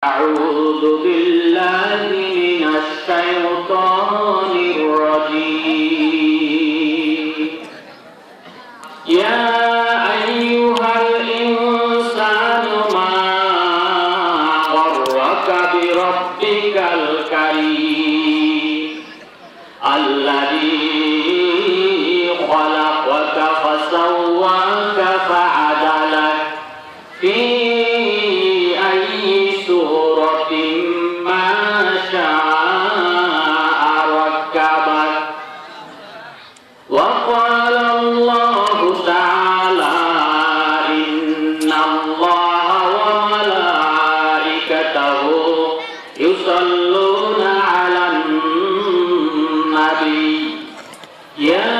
أعوذ بالله من الشيطان الرجيم يا أيها الإنسان ما غرك بربك الكريم الذي خلقك فسواك فعدلك في أي سورة ما شاء ركبك وقال الله تعالى إن الله وملائكته يصلون على النبي يا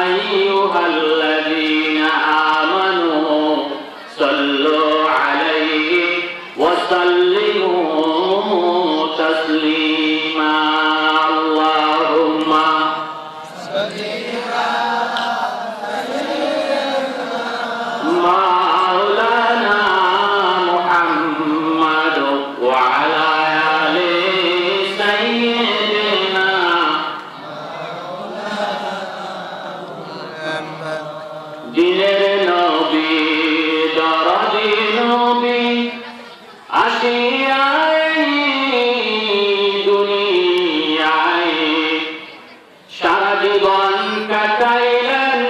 أيها الذين آمنوا صلوا عليه وسلموا تسليما اللهم مولانا محمد وعلى آل سيدنا দিনের নবী দরদি নবী আসিয়াই দুনিয়ায় সারা জীবন কাটাইলেন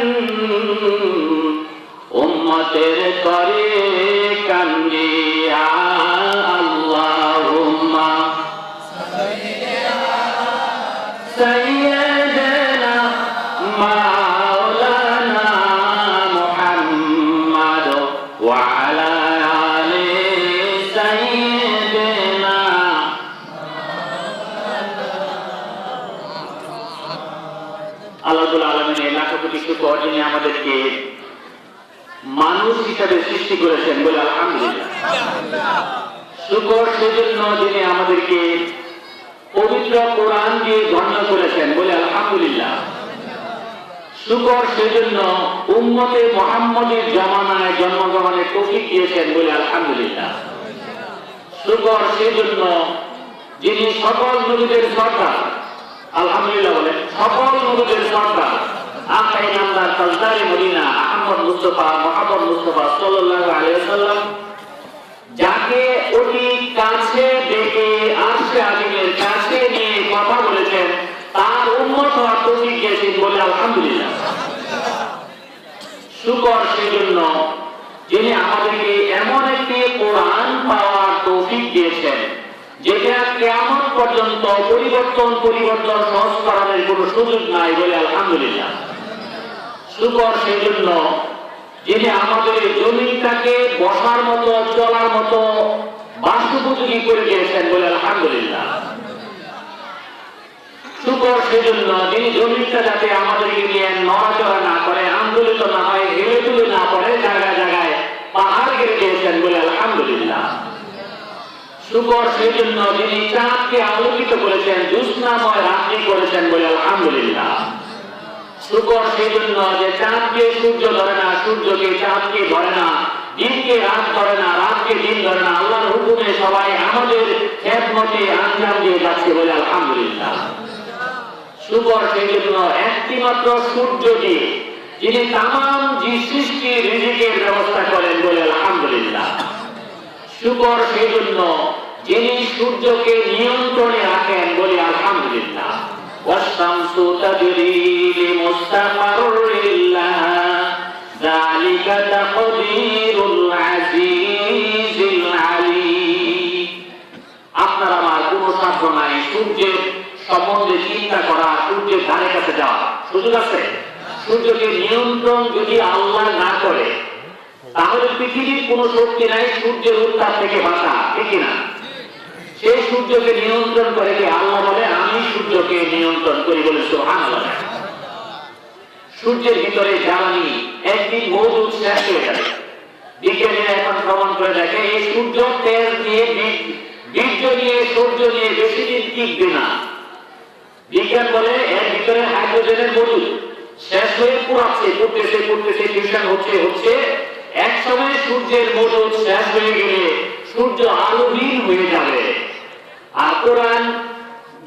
উম্মতের করে কান্দিয়া আল্লাহুম্মা সাইয়্যিদানা মাওলানা মুহাম্মদ ওয়া আলা আলি সাইয়্যিদিনা আল্লাহ রাব্বুল আলামিনের লাখ কোটি শুকর যিনি আমাদেরকে মানুষ হিসাবে সৃষ্টি করেছেন বলে আলহামদুলিল্লাহ। শুকর সেজন্য যিনি আমাদেরকে পবিত্র কোরআন দিয়ে ধন্য করেছেন বলে আলহামদুলিল্লাহ। শুকর সেজন্য উম্মতে মুহাম্মদের জামানায় জন্মগ্রহণের তৌফিক দিয়েছেন বলে আলহামদুলিল্লাহ। শুকর সেজন্য যিনি সকল নবীদের সর্দার আলহামদুলিল্লাহ বলেন সকল নবীদের সর্দার আখাই নামদার তাজদারে মদিনা আহমদ মুস্তাফা মুহাম্মদ মুস্তাফা সাল্লাল্লাহু আলাইহি ওয়াসাল্লাম যাকে অতি কাছে ডেকে আরশে আজিমের কাছে নিয়ে কথা বলেছেন তার উম্মত হওয়ার তৌফিক দিয়েছেন বলে আলহামদুলিল্লাহ। শুকর সেজন্য যিনি আমাদেরকে এমন একটি কোরআন পাওয়ার তৌফিক দিয়েছেন যেটা কিয়ামত পর্যন্ত পরিবর্তন সংস্করণের কোনো সুযোগ নাই বলে আলহামদুলিল্লাহ। শুকর সেজন্য যিনি আমাদের জমিনটাকে বসার মতো চলার মতো বাস্তুপোষণী করে দিয়েছেন বলে আলহামদুলিল্লাহ। শুকর সেজন্য যিনি জমিনটা যাতে আমাদেরকে নিয়ে নড়াচড়া না করে আন্দোলিত না হয় হেলে তুলে না পড়ে জায়গায় জায়গায় পাহাড় গেড়ে দিয়েছেন বলে আলহামদুলিল্লাহ। শুকর সেজন্য যিনি চাঁদকে আলোকিত করেছেন জ্যোৎস্নাময় রাত্রি করেছেন বলে আলহামদুলিল্লাহ। শুকর সেজন্য যে চাঁদকে সূর্য ধরে না সূর্যকে চাঁদকে ধরে না দিনকে রাত ধরে না রাতকে দিন ধরে না আল্লাহর হুকুমে সবাই আমাদের খেদমতে আঞ্জাম দিয়ে যাচ্ছে বলে আলহামদুলিল্লাহ। শুকর সেজন্য একটি মাত্র সূর্য দিয়ে যিনি তামাম সৃষ্টির রিজিকের ব্যবস্থা করেন বলে আলহামদুলিল্লাহ। শুকর সেজন্য যিনি সূর্যকে নিয়ন্ত্রণে রাখেন বলে আলহামদুলিল্লাহ। والشمس تجري لمستقر لها ذلك تقدير العزيز العليم আপনার আমার কোনো সাধ্য নাই সূর্যের সম্বন্ধে চিন্তা করা সূর্যের ধারে কাছে যাওয়া সুযোগ আছে? সূর্যকে নিয়ন্ত্রণ যদি আল্লাহ না করে তাহলে পৃথিবীর কোন শক্তি নাই সূর্যের উত্তাপ থেকে বাঁচা, ঠিক না? সেই সূর্যকে নিয়ন্ত্রণ করে কি আল্লাহ বলে আমি সূর্যকে নিয়ন্ত্রণ করি বলে সুবহানাল্লাহ। সূর্যের ভিতরে জ্বালানি একদিন মজুদ শেষ হয়ে যাবে। বিজ্ঞানীরা এখন প্রমাণ করে দেখে এই সূর্য তেল দিয়ে বীর্য নিয়ে সূর্য নিয়ে বেশি দিন টিকবে না। বিজ্ঞান বলে এর ভিতরে হাইড্রোজেনের মজুদ শেষ হয়ে পুরাচ্ছে ফিউশন হচ্ছে এক সময় সূর্যের মজুদ শেষ হয়ে গেলে সূর্য আলোহীন হয়ে যাবে। আর কোরআন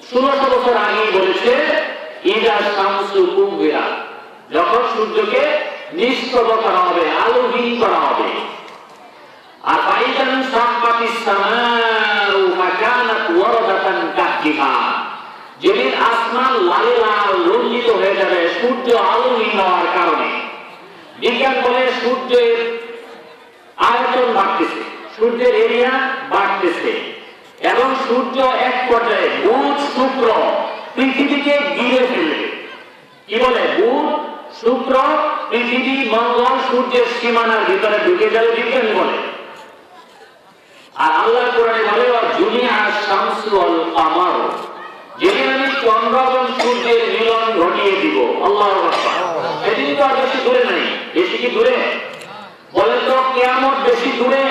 1600 বছর আগে বলেছে ইদা শামসু কুবিরাত, যখন সূর্যকে নিষ্প্রভ করা হবে, আলোহীন করা হবে। আর ফাইদান সাফাতিস সামাউ ফাকানাত ওয়ারাদাতান কাহদিহা, যেদিন আসমান লালে লাল রঞ্জিত হয়ে যাবে সূর্য আলোহীন হওয়ার কারণে। বিজ্ঞান বলে সূর্যের আয়তন বাড়তেছে, সূর্যের এরিয়া বাড়তেছে, এবং সূর্য এক পর্যায়ে বুধ শুক্র পৃথিবীকে ঘিরে ফেলবে। কি বলে? বুধ শুক্র পৃথিবী মঙ্গল সূর্যের সীমানার ভিতরে ঢুকে যাবে, বিজ্ঞান বলে। আর আল্লাহ কোরআনে বলে জুমিআ শামসু ওয়াল কামার, যেদিন আমি চন্দ্র এবং সূর্যের মিলন ঘটিয়ে দিব। আল্লাহু আকবার। সেদিন তো আর বেশি দূরে নাই। বেশি কি দূরে? বলে তো কিয়ামত বেশি দূরে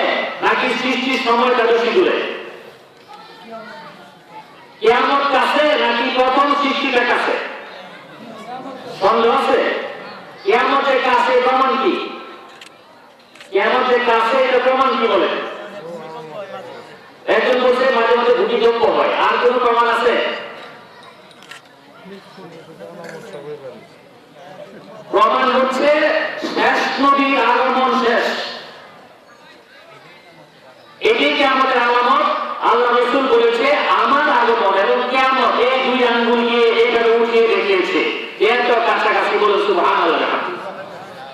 নাকি সৃষ্টির সময়টা বেশি দূরে? কিয়ামত কাছে নাকি প্রথম সৃষ্টিটা কাছে? সন্দেহ আছে? কিয়ামতের কাছে প্রমাণ কি? কিয়ামতের কাছে এটা প্রমাণ কি বলে? একজন বলছে মাঝে মাঝে ভূমিকম্প হয়, আর কোন প্রমাণ আছে? প্রমাণ হচ্ছে শেষ নবীর আগমন শেষ, এটাই কিয়ামতের আলামত। আল্লাহ রাসূল বলেছে আমার আগমন এবং কিয়ামত এই দুই আঙ্গুলকে এইভাবে উঠিয়ে দেখিয়েছে, এত কাছাকাছি। বলে সুবহানাল্লাহ।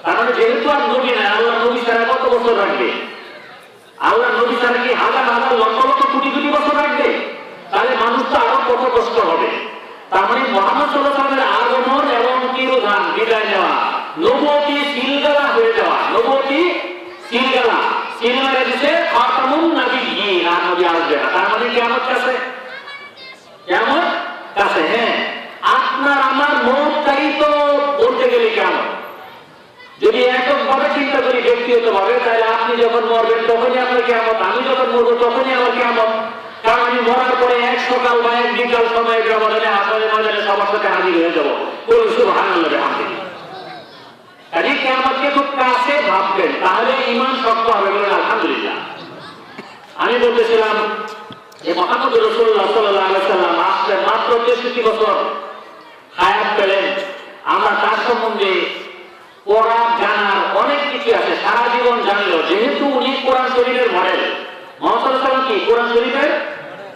কারণ যেহেতু আর নবী না, আল্লাহ নবী ছাড়া কত বছর রাখবে? আল্লাহ নবী ছাড়া কি হাজার হাজার লক্ষ লক্ষ কোটি কোটি বছর রাখবে? তাহলে মানুষ তো আরো কত কষ্ট হবে। তার মানে মুহাম্মদ সাল্লাল্লাহু আলাইহি ওয়াসাল্লামের আগমন এবং তিরোধান, বিদায় নেওয়া, নবুয়তি সিলগালা হয়ে যাওয়া, নবুয়তি সিলগালা সিলগালা দিতে খাতামুন নবিয়্যিন, আর নবী আসবে না। তার মানে কিয়ামত কাছে, কিয়ামত কাছে। হ্যাঁ, আপনার আমার মৌতটাই তো বলতে গেলে কিয়ামত। যদি এককভাবে চিন্তা করি ব্যক্তিগতভাবে, তাহলে আপনি যখন মরবেন তখনই আপনার কিয়ামত, আমি যখন মরবো তখনই আমার কিয়ামত। কারণ আমি মরার পরে এক সকাল বা এক বিকাল সময়ের ব্যবধানে আসলে ময়দানে সবার সাথে হাজির হয়ে যাবো। বলুন সুবহানাল্লাহ বিহামদিহি। কাজে কিয়ামতকে খুব কাছে ভাববেন, তাহলে ঈমান শক্ত হবে। বলেন আলহামদুলিল্লাহ। আমি বলতেছিলাম যে মুহাম্মদ রাসূলুল্লাহ সাল্লাল্লাহু আলাইহি ওয়াসাল্লাম আসলে মাত্র 63 বছর হায়াত পেলেন। আমরা তার সম্বন্ধে পড়া জানার অনেক কিছু আছে, সারা জীবন জানলো। যেহেতু উনি কোরআন শরীফের মডেল, মুহাম্মদ সাল্লাল্লাহু আলাইহি ওয়াসাল্লাম কি কোরআন শরীফের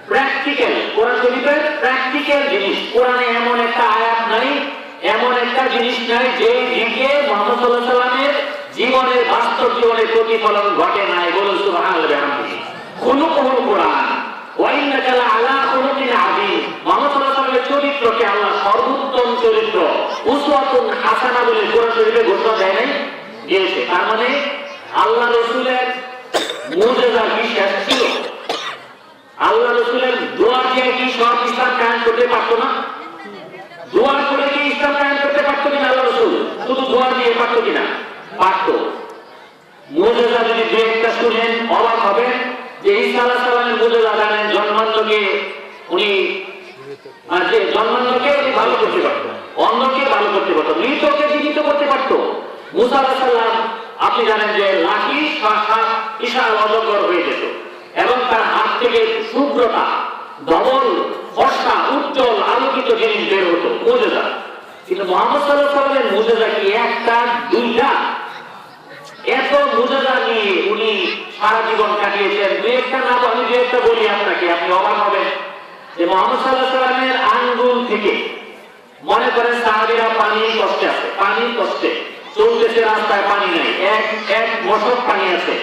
প্র্যাকটিক্যাল, কোরআন শরীফের প্র্যাকটিক্যাল জিনিস। কোরআনে এমন একটা আয়াত নাই, এমন একটা জিনিস নাই যে দিকে মুহাম্মদ সাল্লাল্লাহু আলাইহি ওয়াসাল্লামের জীবনের বাস্তব জীবনের প্রতিফলন ঘটে নাই। বলুন সুবহানাল্লাহ বিহামদিহি। খুলুকুল কোরআন ওয়া ইন্নাকা লাআলা খুলুকিন আযীম। মুহাম্মদ সাল্লাল্লাহু আলাইহি ওয়াসাল্লামের চরিত্রকে আল্লাহ সর্বোত্তম চরিত্র উসওয়াতুন হাসানা বলে কোরআন শরীফে ঘোষণা দেয় নাই, দিয়েছে। তার মানে আল্লাহ রাসূলের মুজিজা কি শেষ ছিল? আল্লাহ রাসূলের দোয়া দিয়ে কি সব ইসলাম কায়েম করতে পারতো না? দোয়া করে কি ইসলাম কায়েম করতে পারতো কিনা আল্লাহ রাসূল? শুধু দোয়া দিয়ে পারতো কিনা? পারতো। মুজিজা যদি দুই একটা শুনেন অবাক হবেন যে ঈসা আলাইহিস সালামের মুজিজা জানেন, জন্মান্ধকে উনি জন্মান্ধকে উনি ভালো করতে পারতো, অন্ধকে ভালো করতে পারতো, মৃতকে জীবিত করতে পারতো। মুসা আলাইহিস সালাম আপনি জানেন যে লাঠি বিশাল অজগর হয়ে যেত এবং তার হাত থেকে শুভ্রতা, ধবল, ফর্সা, উজ্জ্বল, আলোকিত জিনিস বের হতো, মুজিজা। কিন্তু মুহাম্মদ সাল্লাল্লাহু আলাইহি ওয়াসাল্লামের মুজিজা কি একটা দুইটা? এত মুজিজা নিয়ে উনি সারা জীবন কাটিয়েছেন। দুই একটা না, আমি দুই একটা বলি আপনাকে, আপনি অবাক হবেন যে মুহাম্মদ সাল্লাল্লাহু আলাইহি ওয়াসাল্লামের আঙ্গুল থেকে, মনে করেন সাহাবীরা পানির কষ্টে আছে, পানির কষ্টে চলতেছে, রাস্তায় পানি নাই, এক মশক পানি আছে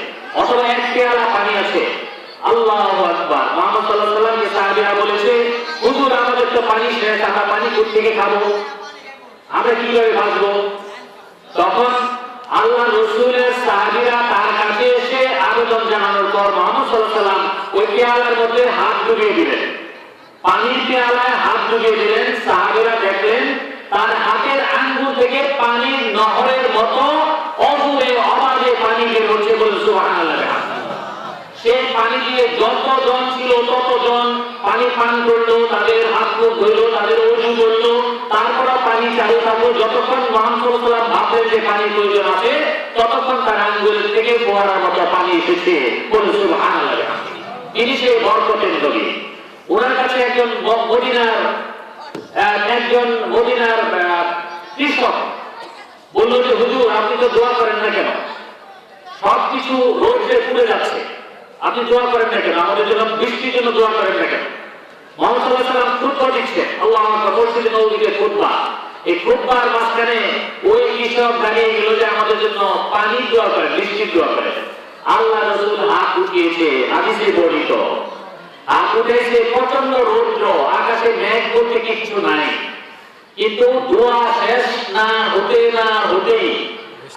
অথবা এক পেয়ালা পানি আছে। আল্লাহু আকবার। মুহাম্মদ সাল্লাল্লাহু আলাইহি ওয়াসাল্লামকে সাহাবীরা বলেছে, হুজুর আমাদের তো পানি শেষ, আমরা পানি কোথা থেকে খাবো, আমরা কিভাবে বাঁচবো? তখন আল্লাহ রাসূলের সাহাবীরা তার কাছে এসে আবেদন জানানোর পর মুহাম্মদ সাল্লাল্লাহু আলাইহি ওয়াসাল্লাম ওই পেয়ালার মধ্যে হাত ডুবিয়ে দিলেন, পানির পেয়ালায় হাত ডুবিয়ে দিলেন। সাহাবীরা দেখলেন তার হাতের আঙ্গুল থেকে পানির নহরের মতো অজুরে অবাধে পানি বের হচ্ছে। বলে সুবহানাল্লাহ। সেই পানি দিয়ে যতজন ছিল ততজন পানি পান করলো, তাদের হাত মুখ ধুইলো, তাদের ওযু করলো, তারপরে পানি চালু থাকলো। যতক্ষণ মুহাম্মদ সাল্লাল্লাহু আলাইহি ওয়াসাল্লাম ভাবলেন যে পানি প্রয়োজন আছে, ততক্ষণ তার আঙ্গুল থেকে ফোয়ারার মতো পানি এসেছে। বলুন সুবহানাল্লাহ। ইনি সেই বরকতের নবী। ওনার কাছে একজন মদিনার কৃষক বলল যে হুজুর, আপনি তো দোয়া করেন না কেন? সবকিছু রোদে পুড়ে যাচ্ছে, আপনি দোয়া করেন না কেন? আমাদের জন্য বৃষ্টির জন্য দোয়া করেন না কেন? মুহাম্মদ সাল্লাল্লাহু আলাইহি ওয়াসাল্লাম খুতবা দিচ্ছেন, আল্লাহু আকবার, মসজিদে নববীতে খুতবা। এই খুতবার মাঝখানে ওই কৃষক দাঁড়িয়ে গেল যে আমাদের জন্য পানি দোয়া করেন, বৃষ্টির দোয়া করেন। আল্লাহ রাসূল হাত উঠিয়েছে, হাদিসে বর্ণিত, হাত উঠেছে, প্রচন্ড রৌদ্র, আকাশে মেঘ বলতে কিছু নাই, কিন্তু দোয়া শেষ না হতেই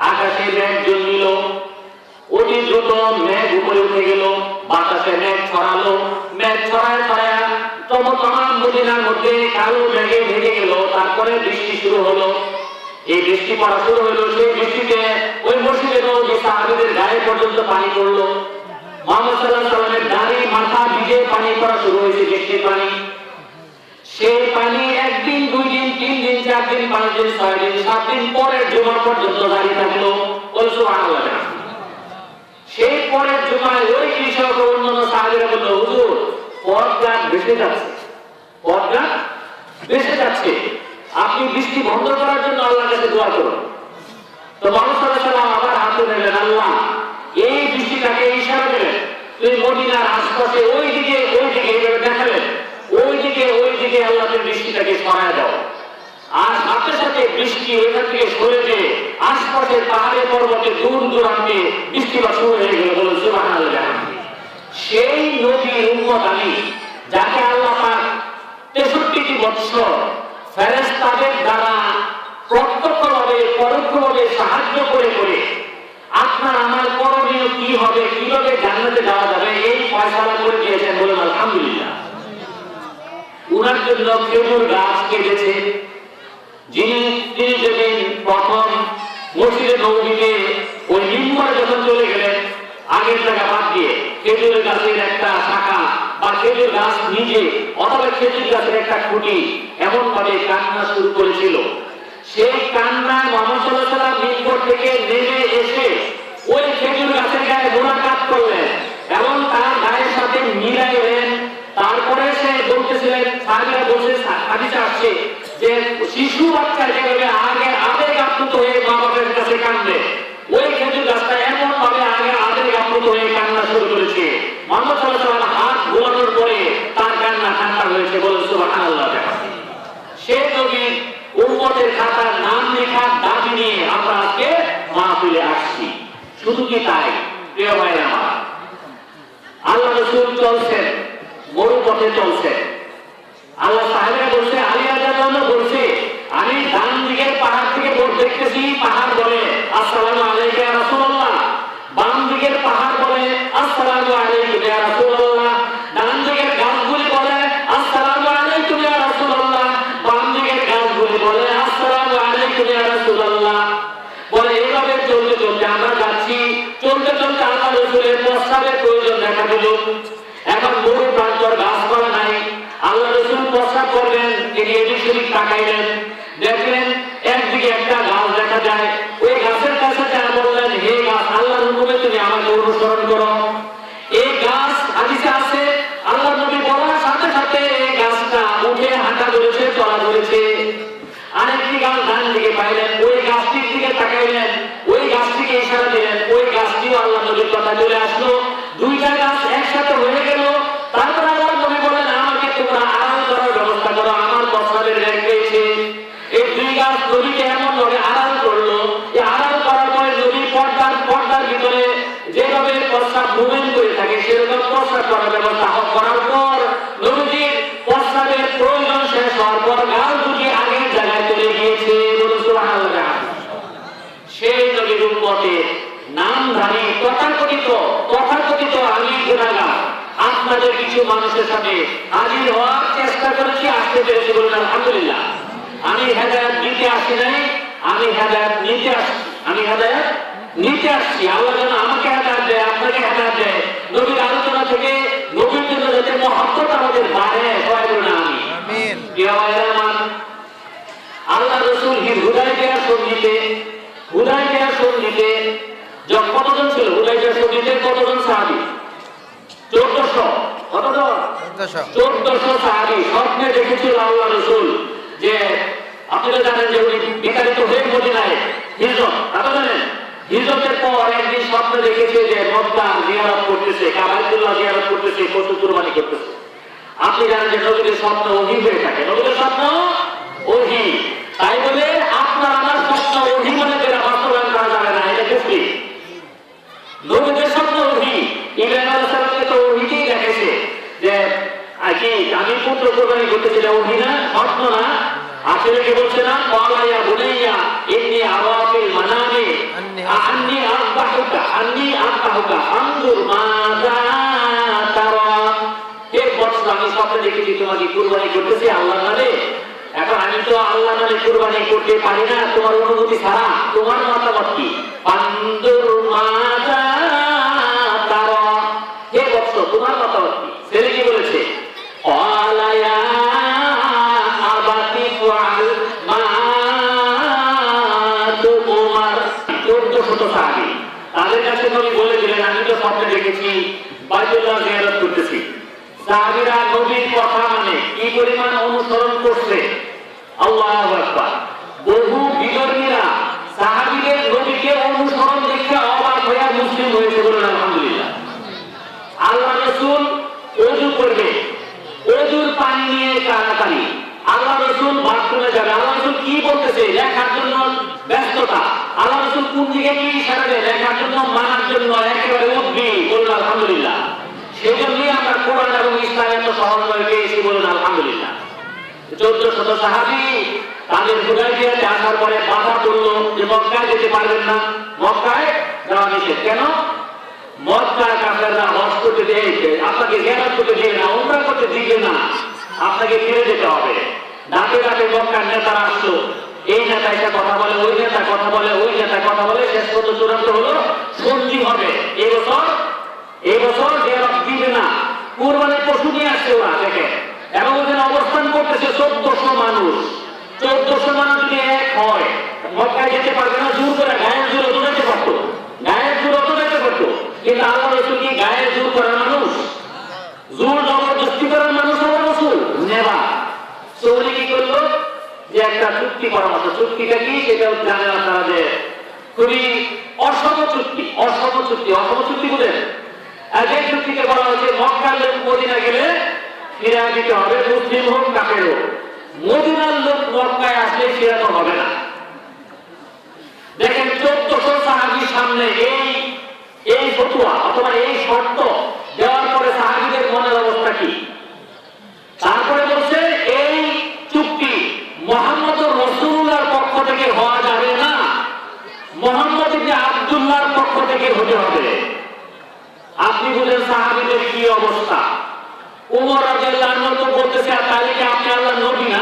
আকাশে মেঘ জন্মিল। অতি দ্রুত মেঘ উপরে উঠে গেল, বাতাসে মেঘ ছড়ালো, মেঘ ছড়ায় তমাম মদিনার মধ্যে কালো মেঘে ঢেকে গেল। তারপরে বৃষ্টি শুরু হলো। এই বৃষ্টি পড়া শুরু হলো, সেই বৃষ্টিতে ওই মসজিদে নববী সাহাবীদের গায়ে পর্যন্ত পানি পড়লো। মুহাম্মদ সাল্লাল্লাহু আলাইহি ওয়াসাল্লামের দাড়ি মাথা ভিজে পানি পড়া শুরু হয়েছে, বৃষ্টির পানি। সেই পানি একদিন, 2 দিন, 3 দিন, 4 দিন, 5 দিন, 6 দিন, 7 দিন পরের জুমা পর্যন্ত দাঁড়িয়ে থাকলো। বলুন সুবহানাল্লাহ। সেই পরের জুমায় ওই কৃষক ও অন্যান্য সাহাবীরা বলল, হুজুর, পথঘাট ভেসে যাচ্ছে, আপনি বৃষ্টি বন্ধ করার জন্য আল্লাহর কাছে দোয়া করুন। তো মুহাম্মদ সাল্লাল্লাহু আলাইহি ওয়াসাল্লাম আবার হাত তুললেন, আল্লাহ, এই বৃষ্টিটাকে ইশারা দিলেন, তুমি মদিনার আশপাশে ওইদিকে এইভাবে দেখালেন, ওইদিকে আল্লাহ তুমি বৃষ্টিটাকে সরায় দাও। আর সাথে সাথে বৃষ্টি ওইখান থেকে সরে যেয়ে আশপাশের পাহাড়ে পর্বতে দূর দূরান্তে বৃষ্টিপাত শুরু হয়ে গেল। বলুন সুবহানাল্লাহ। সেই নবীর উম্মত আমি, যাকে আল্লাহ পাক 63টি বৎসর ফেরেশতাদের দ্বারা প্রত্যক্ষভাবে পরোক্ষভাবে সাহায্য করে আপনার আমার করণীয় কি হবে, কিভাবে জান্নাতে যাওয়া যাবে, এই ফয়সালা করে দিয়েছেন। বলুন আলহামদুলিল্লাহ। উনার জন্য খেজুর গাছ কেটেছে। তিনি যেদিন প্রথম মসজিদে নববীতে ওই মিম্বরে যখন চলে গেলেন, আগের জায়গা বাদ দিয়ে খেজুর গাছের একটা শাখা বা খেজুর গাছ নিজে অথবা খেজুর গাছের একটা খুঁটি এমন ভাবে কান্না শুরু করেছিল। সেই কান্নায় মুহাম্মদ সাল্লাল্লাহু আলাইহি ওয়াসাল্লাম মিম্বর থেকে নেমে এসে ওই খেজুর গাছের গায়ে মোনাজাত করলেন এবং তার গায়ের সাথে মিলাইলেন। তারপরে সে বলতেছিলেন, সাহাবীরা বলছে, হাদিসে আসছে যে শিশু বাচ্চা যেভাবে আবেগ আপ্লুত হয়ে মা বাবার কাছে কান্দে, ওই খেজুর গাছটা এমন ভাবে আবেগ আপ্লুত হয়ে কান্না শুরু করেছে। মুহাম্মদ সাল্লাল্লাহু আলাইহি ওয়াসাল্লাম হাত ঘোরানোর পরে তার কান্না ঠান্ডা হয়েছে। বলুন সুবহানাল্লাহ। সেই নবীর উম্মতের খাতার নাম লেখার দাবি নিয়ে আমরা আজকে মাহফিলে আসছি। শুধু কি তাই, প্রিয় ভাইরা আমার, আল্লাহ রাসূল চলছেন, মরুপথে চলছেন। আল্লাহ সাহাবীরা বলছে, আলী রাদিয়াল্লাহু বলছে, আমি ডান দিকের পাহাড় থেকে দেখতেছি, পাহাড় বলে আসসালামু আলাইকা ইয়া রাসূলুল্লাহ, বাম দিকের পাহাড় বলে আসসালামু আলাইকুম ইয়া রাসূলুল্লাহ, ডান দিকের গাছগুলি বলে আসসালামু আলাইকুম ইয়া রাসূলুল্লাহ, বাম দিকের গাছগুলি বলে আসসালামু আলাইকুম ইয়া রাসূলুল্লাহ। বলে এইভাবে চলতে চলতে আমরা যাচ্ছি, চলতে চলতে আল্লাহ রাসূলের প্রস্রাবের প্রয়োজন দেখা দিল। এখন মরু প্রান্তর গাছপালা নাই, আল্লাহ রাসূল প্রস্রাব করলেন, তিনি এদিক সেদিক তাকাইলেন, দেখলেন একদিকে একটা গাছ দেখা যায়। ওই গাছের কাছে যারা বললেন, হে গাছ, আল্লাহর হুকুমে তুমি আমাকে অনুসরণ করো। এই গাছ হাদিসে আছে, আল্লাহর নবী বলার সাথে সাথে এই গাছটা উঠে হাঁটা ধরেছে, চলা ধরেছে। আরেকটি গাছ ডান দিকে পাইলেন, ওই গাছটির দিকে তাকাইলেন, ওই গাছটিকে ইশারা দিলেন, ওই গাছটিও আল্লাহ নবীর কথা চলে আসলো। দুইটা গাছ একসাথে হয়ে গেল। তারপর আল্লাহ নবী বলেন, আমাকে তোমরা আড়াল করার ব্যবস্থা করো, আমার প্রস্রাবের ব্যাগ পেয়েছে। এই দুই গাছ নবীকে এমন ভাবে আড়াল করলো, এই আড়াল করার পরে নবী পর্দার ভিতরে যেভাবে প্রস্রাব মুভমেন্ট করে থাকে সেরকম প্রস্রাব করার ব্যবস্থা করার পর নবীজির প্রস্রাবের প্রয়োজন শেষ হওয়ার পর গাছ দুটি আগের জায়গায় চলে গিয়েছে। সুবহানাল্লাহ। সেই নবীর উম্মতের নামধারী তথাকথিত আমি গুনাহগার আপনাদের কিছু মানুষের সাথে হাজির হওয়ার চেষ্টা করেছি, আসতে পেরেছি। বলুন আলহামদুলিল্লাহ। আমি হেদায়েত দিতে আসি নাই, আমি হেদায়েত নিতে আসছি। আমি হেদায়েত নিতে আসছি, আল্লাহ যেন আমাকে হেদায়েত দেয়, আপনাকে হেদায়েত দেয়। নবীর আলোচনা থেকে নবীর জন্য যাতে মহব্বত আমাদের বাড়ে, সবাই বলুন আমিন। আমিন। প্রিয় ভাইরা আমার, আল্লাহ রাসূল হুদায়বিয়ার সন্ধিতে যখন কতজন ছিল? হুদায়বিয়ার সন্ধিতে কতজন সাহাবী? 1400। কতজন? 1400 সাহাবী স্বপ্নে দেখেছিল আল্লাহ রাসূল যে, আপনারা জানেন যে উনি বিতাড়িত হয়ে মদিনায় হিজরত, আপনারা জানেন হিজরতের পর একদিন স্বপ্নে দেখেছে যে মক্কা জিয়ারত করতেছে, কাবাতুল্লাহ জিয়ারত করতেছে, পশু কুরবানি করতেছে। আপনি জানেন যে নবীর স্বপ্ন ওহী হয়ে থাকে, নবীর স্বপ্ন ওহী। তাই বলে আপনার আমার স্বপ্ন ওহী মনে করে বাস্তবায়ন করা যাবে না, এটা কুফরি। নবীর স্বপ্ন ওহী। ইব্রাহিম আলাইহিস সালামকে তো ওহীতেই দেখেছে যে কি আমি পুত্র কুরবানি করতেছি, না ওহী না, স্বপ্ন না। আসলে কি বলছে না, ক্বালা ইয়া বুনাইয়া ইন্নী আরা ফিল মানামি আন্নী আযবাহুকা আনজুর মাযা তারা। হে বৎস, আমি স্বপ্নে দেখেছি তোমাকে কুরবানি করতেছি আল্লাহর নামে। এখন আমি তো আল্লাহর নামে কুরবানি করতে পারি না তোমার অনুমতি ছাড়া। তোমার মতামত কি? আনজুর মাযা তারা। হে বৎস, তোমার মতামত কি? ছেলে কি বলেছে? ক্বালা ইয়া আবাতি ফাআল মা তুমার। 1400 সাহাবী, তাদের কাছে নবী বলে দিলেন, আমি তো স্বপ্নে দেখেছি বাইতুল্লাহ জিয়ারত করতেছি। সাহাবীরা নবীর কথা মানে কি পরিমাণ অনুসরণ করছে, আল্লাহু আকবার। বহু বিধর্মীরা সাহাবীদের নবীকে অনুসরণ দেখে অবাক হয়ে মুসলিম হয়েছে, বলুন আলহামদুলিল্লাহ। আল্লাহ রাসূল ওযু করবে, ওযুর পানি নিয়ে কানাকানি। আল্লাহ রাসূল বাথরুমে যাবে, আল্লাহ রাসূল কি বলতেছে লেখার জন্য ব্যস্ততা। আল্লাহ রাসূল কোন দিকে কি ইশারা দেয় লেখার জন্য, মানার জন্য একেবারে উদ্গ্রীব, বলুন আলহামদুলিল্লাহ। সেজন্যই আমরা কোরআন এবং ইসলাম এত সহজ হয়ে পেয়েছি, বলুন আলহামদুলিল্লাহ। 1400 সাহাবী তাদের হুদায়বিয়াতে আসার পরে বাধা পড়লো যে মক্কায় যেতে পারবেন না, মক্কায় যাওয়া নিষেধ। কেন? মক্কার কাফেররা হজ করতে দেয়, আপনাকে জিয়ারত করতে দিবে না, উমরা করতে দিবে না, আপনাকে ফিরে যেতে হবে। ডাকে ডাকে মক্কার নেতারা আসলো, এই নেতা একটা কথা বলে, ওই নেতা কথা বলে, ওই নেতা কথা বলে, শেষ পর্যন্ত চূড়ান্ত হলো সন্ধি হবে। এই বছর জিয়ারত দিবে না, কুরবানির পশু নিয়ে আসছে ওরা, দেখে। এবং ওখানে অবস্থান করতেছে 1400 মানুষ। 1400 মানুষ যদি এক হয়, মক্কায় যেতে পারবে না, জোর করে গায়ের জোরে দৌড়াতে পারতো, গায়ের জোরে দৌড়াতে পারতো। কিন্তু আল্লাহ রাসূল কি গায়ের জোর করার মানুষ, জোর জবরদস্তি করার মানুষ আল্লাহ রাসূল নেবা। সৌরি কি করলো যে একটা চুক্তি পরামর্শ, চুক্তিটা কি সেটাও জানেন আপনারা, যে খুবই অসম চুক্তি। অসম চুক্তি বলেন, যে চুক্তিতে বলা হচ্ছে মক্কার লোক মদিনা গেলে ফিরিয়ে দিতে হবে, মুসলিম হোক কাফের হোক। মদিনার লোক মক্কায় আসলে ফিরানো হবে না। দেখেন 1400 সাহাবীর সামনে এই ফতোয়া অথবা এই শর্ত দেওয়ার পরে সাহাবীদের মনের অবস্থা কি? তারপরে বলছে এই চুক্তি মুহাম্মদুর রাসূলুল্লাহর পক্ষ থেকে হওয়া যাবে না, মুহাম্মদ ইবনে আব্দুল্লাহর পক্ষ থেকে হতে হবে। আপনি বুঝেন সাহাবীদের কি অবস্থা। ওমর রাদিয়াল্লাহু আনহু তো বলতেছে, তাহলে কি আপনি আল্লাহর নবী না?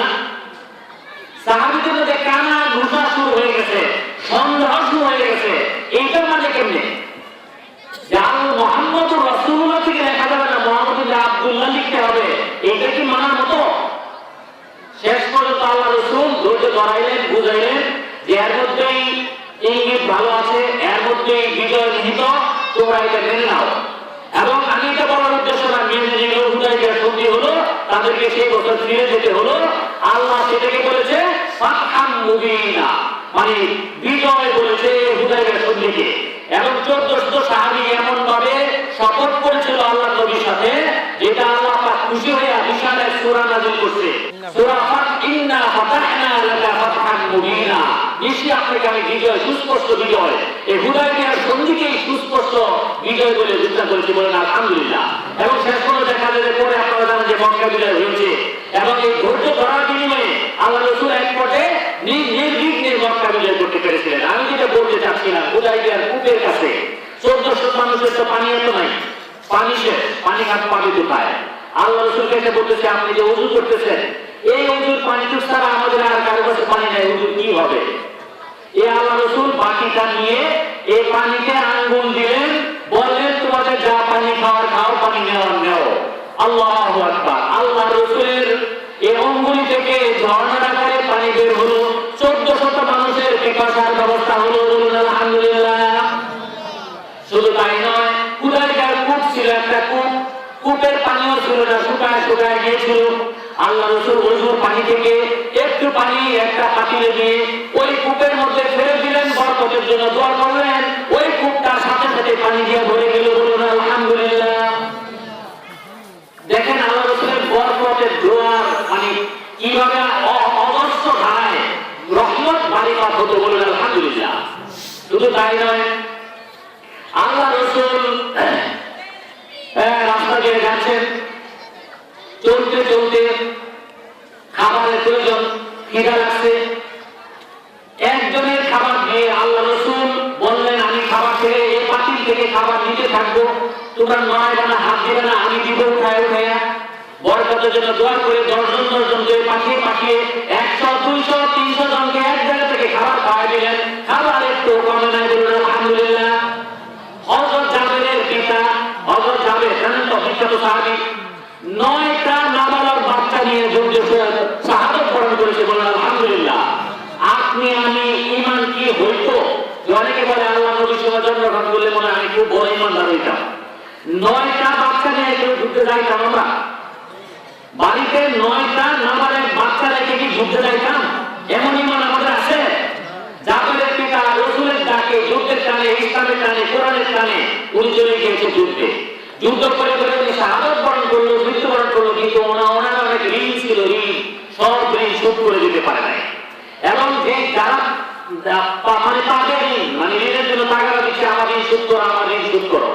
সাহাবীদের মধ্যে কানা ঘুষা শুরু হয়ে গেছে, সন্দেহ শুরু হয়ে গেছে। এইটার মানে কেমনে যে মুহাম্মদুর রাসূলুল্লাহ থেকে লেখা যাবে না, মুহাম্মদ ইবনে আব্দুল্লাহ লিখতে হবে, এইটা কি মানার মতো? শেষ পর্যন্ত আল্লাহ রাসূল ধৈর্য ধরাইলেন, বুঝাইলেন যে এর মধ্যেই ইঙ্গিত ভালো আছে, এর মধ্যেই বিজয় নিহিত, তোমরা এটা মেনে নাও। এবং আমি এটা বলার উদ্দেশ্য না, মেনে নিলে হুদায়বিয়ার সন্ধি হলো, তাদেরকে সেই বছর ফিরে যেতে হলো। আল্লাহ সেটাকে বলেছে ফাতহাম মুবিনা, মানে বিজয় বলেছে হুদায়বিয়ার সন্ধিকে। এবং 1400 সাহাবী এমন ভাবে শপথ করেছিল আল্লাহ নবীর সাথে, যেটা আল্লাহ পাক খুশি হয়ে বিশাল এক সূরা নাযিল করছে, সূরা ফাত। ইন্না ফাতাহনা লাকা ফাতহান মুবিনা, নিশ্চয়ই আপনাকে আমি বিজয়, সুস্পষ্ট বিজয়, এই হুদায়বিয়ার সন্ধিকেই সুস্পষ্ট বিজয় বলে ঘোষণা করেছি, বলেন আলহামদুলিল্লাহ। এবং শেষ পর্যন্ত দেখা যায় যে পরে আপনারা জানেন যে মক্কা বিজয় হয়েছে। এবং এই ধৈর্য ধরার বিনিময়ে আল্লাহ রাসূল এক পর্যায়ে নির্বিঘ্নে মক্কা বিজয় করতে পেরেছিলেন। আমি যেটা বলতে চাচ্ছিলাম, হুদায়বিয়ার কূপের কাছে 1400 মানুষের তো পানি এত নাই, পানি শেষ, পানি হাত পানি কোথায়? আল্লাহ রাসূল কাছে বলতেছে, আপনি যে ওযু করতেছেন, এই ওযুর পানিটুকু ছাড়া আমাদের আর কারো কাছে পানি নাই, ওযু কি হবে? এই আল্লাহ রাসূল বাকিটা নিয়ে এই পানিতে আঙ্গুল দিলেন, বললেন তোমাদের যা পানি খাওয়ার খাও, পানি নেওয়ার নেও। আল্লাহু আকবার। আল্লাহ রাসূলের এই অঙ্গুলি থেকে ঝর্ণার আকারে পানি বের হলো, 1400 মানুষের পিপাসার ব্যবস্থা হলো। বলুন আলহামদুলিল্লাহ। শুধু তাই নয়, কুদারিকার কূপ ছিল, একটা কূপ, কূপের পানিও ছিল না, শুকায় শুকায় গিয়েছিল। আল্লাহ রাসূল ওযুর পানি থেকে একটু পানি একটা পাতিলে দিয়ে ওই কূপের মধ্যে ফেলে দিলেন, বরকতের জন্য দোয়া করলেন, ওই কূপটার সাথে সাথে পানি দিয়ে ভরে গেল। বলুন আলহামদুলিল্লাহ। দেখেন আল্লাহ রাসূলের বরকতের দোয়ার মানে কিভাবে অজস্র ধারায় রহমত বারিকাত হতো। বলুন আলহামদুলিল্লাহ। শুধু তাই নয়, আল্লাহ রাসূল রাস্তা দিয়ে যাচ্ছেন, চলতে চলতে খাবারের প্রয়োজন, খিদা লাগছে। একজনের খাবার দিয়ে আল্লাহ রাসূল বললেন, আমি খাবার ছেড়ে এই পাতিল থেকে খাবার নিতে থাকবো, তোমরা নয় বানা হাত দিবে না, আমি দিব উঠায় উঠায়। বরকতের জন্য দোয়া করে 10 জন 10 জনকে পাঠিয়ে পাঠিয়ে 100, 200, 300 জনকে এক জায়গা থেকে খাবার খাওয়াই দিলেন। খাবার একটু কমে নাই। বলুন আলহামদুলিল্লাহ। হযরত জাবেরের পিতা হযরত জাবের জানেন তো, বিখ্যাত সাহাবী, 9টা নাবালক বাচ্চা নিয়ে যুদ্ধে শাহাদাত বরণ করেছে। বলুন আলহামদুলিল্লাহ। আপনি আমি ঈমান কি হইতো? অনেকে বলে আল্লাহ নবীর সময় জন্মগ্রহণ করলে মনে হয় আমি খুব বড় ঈমানদার হইতাম। 9টা বাচ্চা নিয়ে কেউ যুদ্ধে যাইতাম আমরা? বাড়িতে 9টা নাবালক বাচ্চা রেখে কি যুদ্ধে যাইতাম? এমন ঈমান আমাদের আছে? জাবেরের পিতা রাসূলের ডাকে, যুদ্ধের টানে, ইসলামের টানে, কোরআনের টানে উনি চলে গিয়েছে যুদ্ধে। যুদ্ধ করে করে উনি শাহাদাত বরণ করলো, মৃত্যুবরণ করলো, কিন্তু ওনার অনেক ঋণ ছিল, ঋণ সব ঋণ শোধ করে দিতে পারে নাই। এবং যে যারা মানে তাদের ঋণ মানে ঋণের জন্য টাকা দিচ্ছে, আমার ঋণ শোধ করো, আমার ঋণ শোধ করো,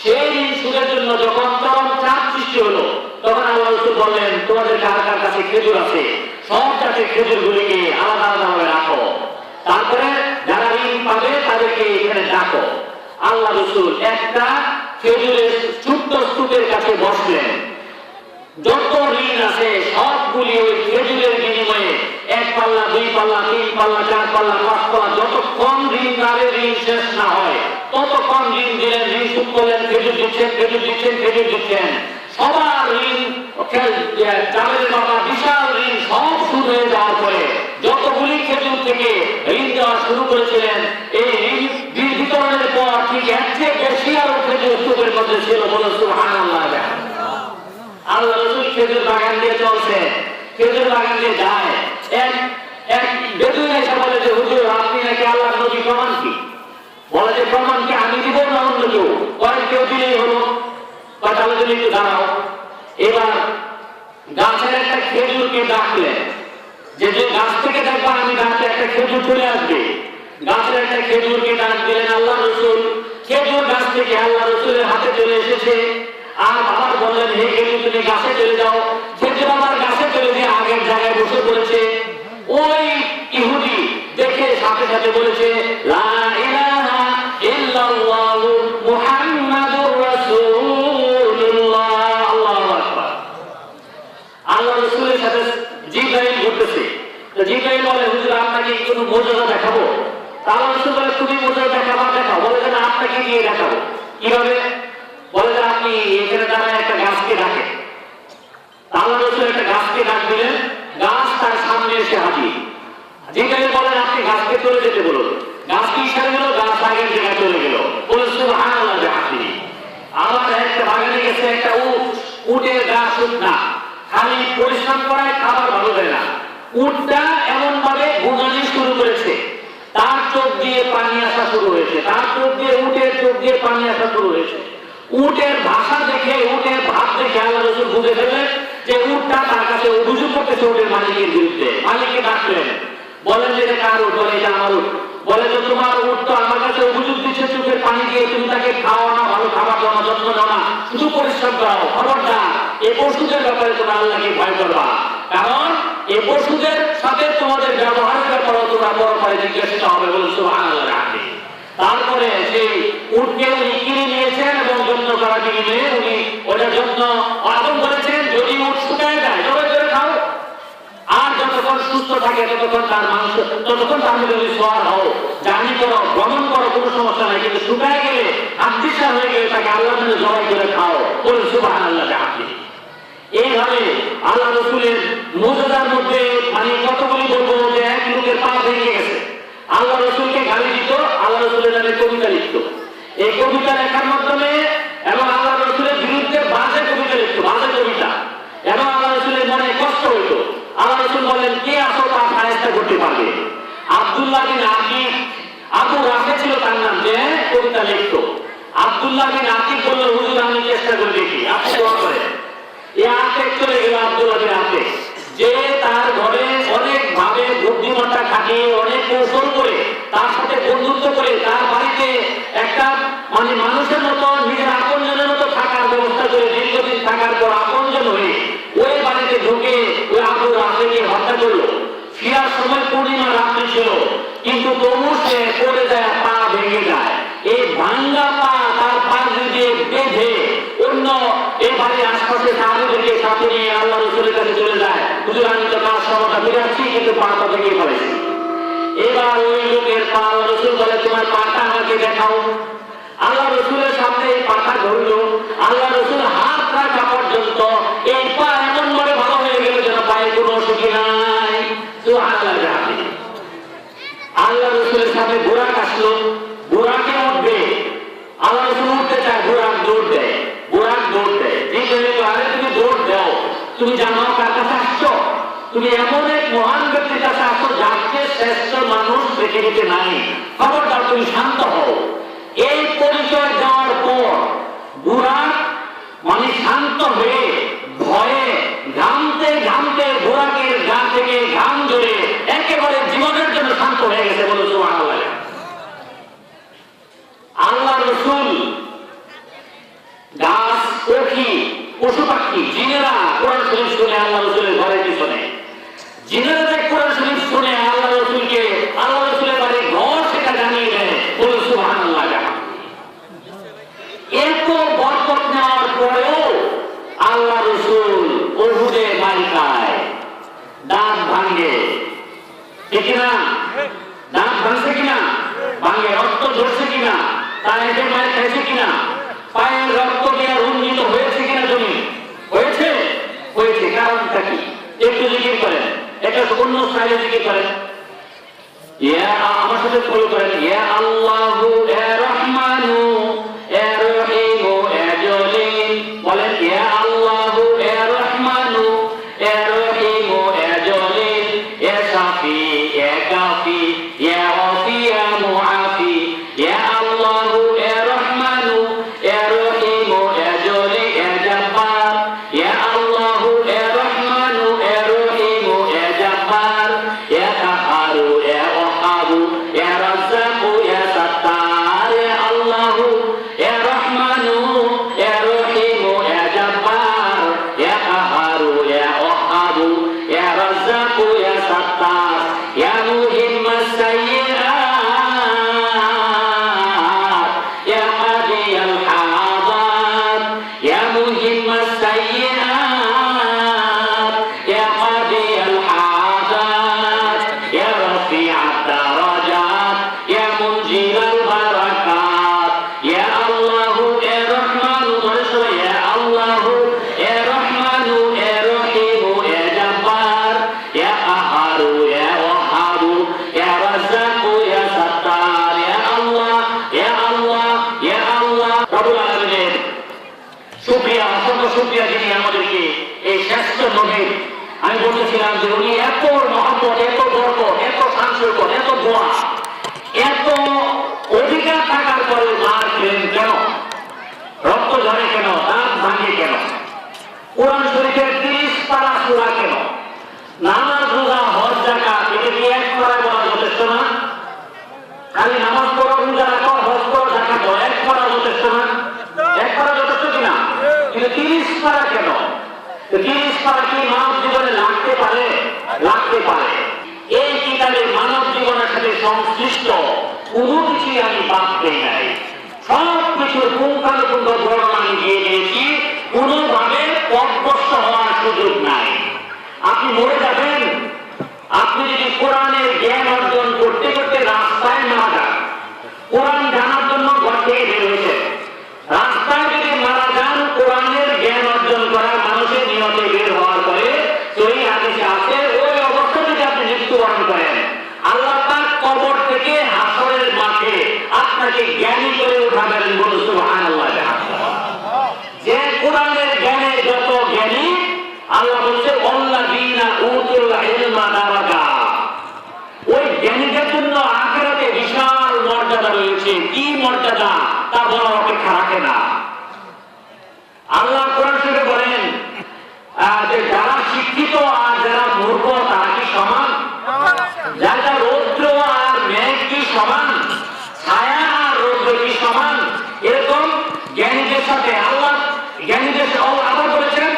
সেই ঋণ শোধের জন্য যখন চরম চাপ সৃষ্টি হলো, তখন আল্লাহ রাসূল বললেন, তোমাদের কার কার কাছে খেজুর আছে, সব জাতের খেজুরগুলিকে আলাদা আলাদা ভাবে রাখো, তারপরে যারা ঋণ পাবে তাদেরকে এখানে ডাকো। আল্লাহ রাসূল একটা খেজুরের ছোট্ট স্তূপের কাছে বসলেন। যত ঋণ আছে সবগুলি ওই খেজুরের বিনিময়ে 1 পাল্লা, 2 পাল্লা, 3 পাল্লা, 4 পাল্লা, 5 পাল্লা, যতক্ষণ ঋণদারের ঋণ শেষ না হয় ততক্ষণ ঋণ দিলেন, ঋণ শোধ করলেন, খেজুর দিচ্ছেন, খেজুর দিচ্ছেন, খেজুর দিচ্ছেন। সবার ঋণ, জাবের বাবা বিশাল ঋণ সব শুরু হয়ে যাওয়ার পরে যতগুলি খেজুর থেকে ঋণ দেওয়া শুরু করেছিলেন, এই ঋণ বিতরণের পর ঠিক এর চেয়ে বেশি আরো খেজুর স্তূপের মধ্যে ছিল। বলুন সুবহানাল্লাহ। আল্লাহ রাসূল খেজুর বাগান দিয়ে চলছে, খেজুর বাগান দিয়ে যায়, এক বেদুইন এসে বলে যে হুজুর আপনি নাকি আল্লাহর নবী, প্রমাণ কি? বলে যে প্রমাণ কি আমি দিব না অন্য কেউ? পরে কেউ দিলেই হলো। তাহলে যদি একটু দাঁড়াও। এবার গাছের একটা খেজুরকে ডাকলেন, যে গাছ থেকে দেখবা আমি গাছে একটা খেজুর চলে আসবে। গাছের একটা খেজুরকে ডাক দিলেন আল্লাহ রাসূল, খেজুর গাছ থেকে আল্লাহ রাসূলের হাতে চলে এসেছে। আর আবার বললেন, হে খেজুর তুমি গাছে চলে যাও। খেজুর আমার গাছে চলে গিয়ে আগের জায়গায় বসে পড়েছে। ওই ইহুদি দেখে সাথে সাথে বলেছে, লা ইলাহা ইল্লাল্লাহু মুহাম্মাদুর রাসূলুল্লাহ। আল্লাহু আকবার। আল্লাহ রাসূলের সাথে জিবরাইল ঘুরতেছে। তো জিবরাইল বলে, হুজুর আপনাকে কোনো মুজিজা দেখাবো? আল্লাহ রাসূল বলে, তুমি মুজিজা দেখাবা, দেখাও। বলে যে না, আপনাকে দিয়ে দেখাবো। কিভাবে? বলে যে আপনি এখানে দাঁড়ায় একটা গাছকে ডাকেন। আল্লাহ রাসূল একটা গাছকে ডাক দিলেন, গাছ তার সামনে এসে হাজির। জিবরাইল বলেন, আপনি গাছকে চলে যেতে বলুন। গাছ কি ইশারা দিল? গাছ আগের জায়গায় চলে গেল। বলে সুবহানাল্লাহ। বিহামদিহি। আমার একটা বাগানে গেছে একটা উট, উটের গা শুকনা, খালি পরিশ্রম করায় খাবার ভালো দেয় না। উটটা এমন ভাবে গুনানি শুরু করেছে, তার চোখ দিয়ে পানি আসা শুরু হয়েছে, তার চোখ দিয়ে, উটের চোখ দিয়ে পানি আসা শুরু হয়েছে। উটের ভাষা দেখে, উটের ভাব দেখে আল্লাহ রাসূল বুঝে ফেললেন যে উটটা তার কাছে অভিযোগ করতেছে উটের মালিকের বিরুদ্ধে। মালিককে ডাকলেন, বলেন যে এটা কার উট? বলে এটা আমার উট। বলে যে তোমার উট তো আমার কাছে অভিযোগ দিচ্ছে চোখের পানি দিয়ে, তুমি তাকে খাও না, ভালো খাবার দাও না, যত্ন নাও না, শুধু পরিশ্রম করো। খবরদার এই পশুদের ব্যাপারে তোমরা আল্লাহকে ভয় করবা, কারণ এই পশুদের সাথে তোমাদের ব্যবহারের ব্যাপারেও তোমরা পরপরে জিজ্ঞাসিত হবে। বলে সুবহানাল্লাহ। তারপরে সেই উটকে উনি কিনে নিয়েছেন এবং যত্ন করার জন্য উনি ওটার যত্ন আদম করেছেন। যদি উট শুকায় যায় তবে করে খাও, আর যতক্ষণ সুস্থ থাকে ততক্ষণ তার মাংস, ততক্ষণ তার মধ্যে সোয়ার হও, জার্নি করো, ভ্রমণ করো, কোনো সমস্যা নাই। কিন্তু শুকায় গেলে, আত্মীয় হয়ে গেলে তাকে আল্লাহর জন্য জবাই করে খাও, বলুন সুবহানাল্লাহ। আপনি এইভাবে আল্লাহ রসুলের মুজিজার মধ্যে মানে কতগুলি বলবো যে এক লোকের পা ভেঙে গেছে, আল্লাহ রসুলকে গালি দিত, আল্লাহ রসুলের নামে কবিতা লিখত। এই কবিতা লেখার মাধ্যমে এবং আল্লাহ রসুলের বিরুদ্ধে বাজে কবিতা লিখত, বাজে কবিতা, এবং আল্লাহ রসুলের মনে কষ্ট হইত। আল্লাহ রসুল বললেন, কে আসো তা ফায়স্তা করতে পারবে? আব্দুল্লাহ বিন আকিব, আবু রাফে ছিল তার নাম, যে কবিতা লিখত। আব্দুল্লাহ বিন আকিব বলল, হুজুর আমি চেষ্টা করে দেখি, আপনি দোয়া করেন। চলে গেল আব্দুল্লাহ বিন আকিব, যে তার ঘরে অনেক ভাবে বুদ্ধিমত্তা খাটিয়ে অনেক কৌশল করে তার সাথে বন্ধুত্ব করে তার বাড়িতে একটা মানে মানুষের মতো নিজের আপনজনের মতো থাকার ব্যবস্থা করে দীর্ঘদিন থাকার পর আপনজন হয়ে ওই বাড়িতে ঢুকে ওই আবু রাফেকে হত্যা করলো। ফিরার সময় পূর্ণিমা রাত্রি ছিল, কিন্তু তবু সে পড়ে যায়, পা ভেঙে যায়। এই ভাঙ্গা পা তার পা দিয়ে বেঁধে অন্য এই বাড়ির আশপাশে সাহাবীদেরকে সাথে নিয়ে আল্লাহ রসুলের কাছে চলে যায়, হুজুর আমি তো কাজ সমাধা ফিরাচ্ছি, কিন্তু পাটা ভেঙে পড়েছি। এবার ওই লোকের পা, রসুল বলে তোমার পাটা আমাকে দেখাও। আল্লাহ রসুলের সামনে এই পাটা ধরল, আল্লাহ রসুল হাত রাখা পর্যন্ত এই পা এমন ভাবে ভালো হয়ে গেল যেন পায়ে কোনো অসুখী নাই। আল্লাহ রসুলের সামনে বুরাক আসলো, বুরাকে উঠবে, আল্লাহ রসুল উঠতে চায়, বুরাক দৌড় দেয়, বুরাক দৌড় দেয়। আরে তুমি দৌড় দাও, তুমি জানো কার কাছে আসছো? তুমি এমন এক মহান ব্যক্তির কাছে আসছো যাকে শ্রেষ্ঠ মানুষ পৃথিবীতে নাই, খবরদার তুমি শান্ত হও। এই পরিচয় দেওয়ার পর বুরাক মানে শান্ত হয়ে ভয়ে ঘামতে ঘামতে বুরাকের গা থেকে ঘাম ধরে একেবারে জীবনের জন্য শান্ত হয়ে গেছে। বলো সুবহানাল্লাহ। আল্লাহ রসুল গাছ, পক্ষী, পশু পাখি, জিনেরা কোরআন শরীফ শুনে আল্লাহ রসুলের ঘরের পিছনে, জিনেরা যে কোরআন শরীফ শুনে আল্লাহ রসুলকে, আল্লাহ রসুলের বাড়ির ঘর সেটা জানিয়ে দেয়। বলো সুবহানাল্লাহ। এত বরকত নেওয়ার পরেও আল্লাহ রসুল উহুদে মার খায়, দাঁত ভাঙে, ঠিক না? দাঁত ভাঙছে কিনা? ভাঙে। রক্ত ঝরছে কিনা? তার এদের মার খাইছে কিনা? পায়ের রক্ত দিয়ে রঞ্জিত হয়েছে কিনা? জমি হয়েছে, হয়েছে। কারণটা কি? একটু জিকির করেন, এটা অন্য স্টাইলে জিকির করেন। আমার সাথে ফলো করেন। ইয়া আল্লাহু ইয়া রহমানু ইয়া রহিমু ইয়া জলিল। বলেন ইয়া আল্লাহু ইয়া রহমানু ইয়া রহিমু ইয়া জলিল ইয়া শাফি ইয়া কাফি ইয়া ওয়াফি ইয়া মুআফি ইয়া আল্লাহু ইয়া রহমানু ইয়া রহিমু ইয়া জলিল ইয়া জব্বার ইয়া আল্লাহু ইয়া রহমানু ইয়া রহিমু ইয়া জব্বার ইয়া কাহারু ইয়া ওয়াহাবু ইয়া রাজ্জাকু ইয়া সাত্তার ইয়া আল্লাহু ইয়া রহমানু ইয়া রহিমু ইয়া জব্বার ইয়া কাহারু ইয়া ওয়াহাবু ইয়া রাজ্জাকু ইয়া সাত্তার ইয়া মুহিম্মাস সাইয়্যাত ইয়া কাদিয়াল হাওয়াত ইয়া মুহিম্মাস সাইয়্যাত ইয়া কাদিয়াল হাওয়াত ইয়া রাফিআদ দারাজাত ইয়া মুনজিলাল বারাকাত ইয়া আল্লাহু ইয়া রহমানু ইয়া আল্লাহু ইয়া রহমানু ইয়া রহিমু ইয়া জব্বার ইয়া কাহারু ইয়া ওয়াহাবু ইয়া রাজ্জাকু ইয়া সাত্তার ইয়া আল্লাহ ইয়া আল্লাহ ইয়া আল্লাহ। রব্বুল আলামিনের শুকরিয়া, অসংখ্য শুকরিয়া যিনি আমাদেরকে এই শ্রেষ্ঠ নবী, আমি বলতেছিলাম যে উনি এত মহব্বত, এত বরকত, এত শান্ত, এত দোয়া, এত অধিকার থাকার পরে মার খেলেন কেন? রক্ত ঝরে কেন? দাঁত ভাঙে কেন? কোরআন শরীফের 30 পারা সূরা কেন? নামাজ, রোজা, হজ, যাকাত এটা কি এক পারায় বলা যথেষ্ট না? খালি নামাজ পড়ো, রোজা রাখো, হজ করো, যাকাত দাও, এক পারা যথেষ্ট না? এক পারা যথেষ্ট কিনা? কিন্তু 30 পারা কেন? 30 পারা কি মানব জীবনে লাগতে পারে? লাগতে পারে। এই কিতাবে মানব জীবনের সাথে সংশ্লিষ্ট কোনো কিছুই আমি বাদ দেই নাই। সব কিছুর পুঙ্খানুপুঙ্খ বর্ণনা আমি দিয়ে দিয়েছি, কোনোভাবে পথভ্রষ্ট হওয়ার সুযোগ নাই। আপনি মরে যাবেন, আপনি যদি কোরআনের জ্ঞান অর্জন করতে করতে রাস্তায় মারা যান, কোরআন জানার জন্য ঘর থেকে বের হয়েছে, রাস্তায় যদি মারা যান কোরআনের জ্ঞান অর্জন করার মানুষের নিয়তে বের হওয়ার পরে সহিহ হাদিসে আছে ওই অবস্থা যদি আপনি মৃত্যুবরণ করেন, আল্লাহ পাক কবর থেকে হাসরের মাঠে আপনাকে জ্ঞানী করে উঠাবেন। বলুন সুবহানাল্লাহ। যে কোরআনের জ্ঞানে যত জ্ঞানী, আল্লাহ বলছে আল্লাযীনা উতুল ইলমা দারাজা, ওই জ্ঞানীদের জন্য আখিরাতে বিশাল মর্যাদা রয়েছে। কি মর্যাদা তা বলার অপেক্ষা রাখে না। আল্লাহ কোরআন শরীফে বলেন যে যারা শিক্ষিত আর যারা মূর্খ তারা কি সমান? যারা রৌদ্র আর মেঘ কি সমান? ছায়া আর রৌদ্র কি সমান? এরকম জ্ঞানীদের সাথে আল্লাহ জ্ঞানীদের আবার বলেছেন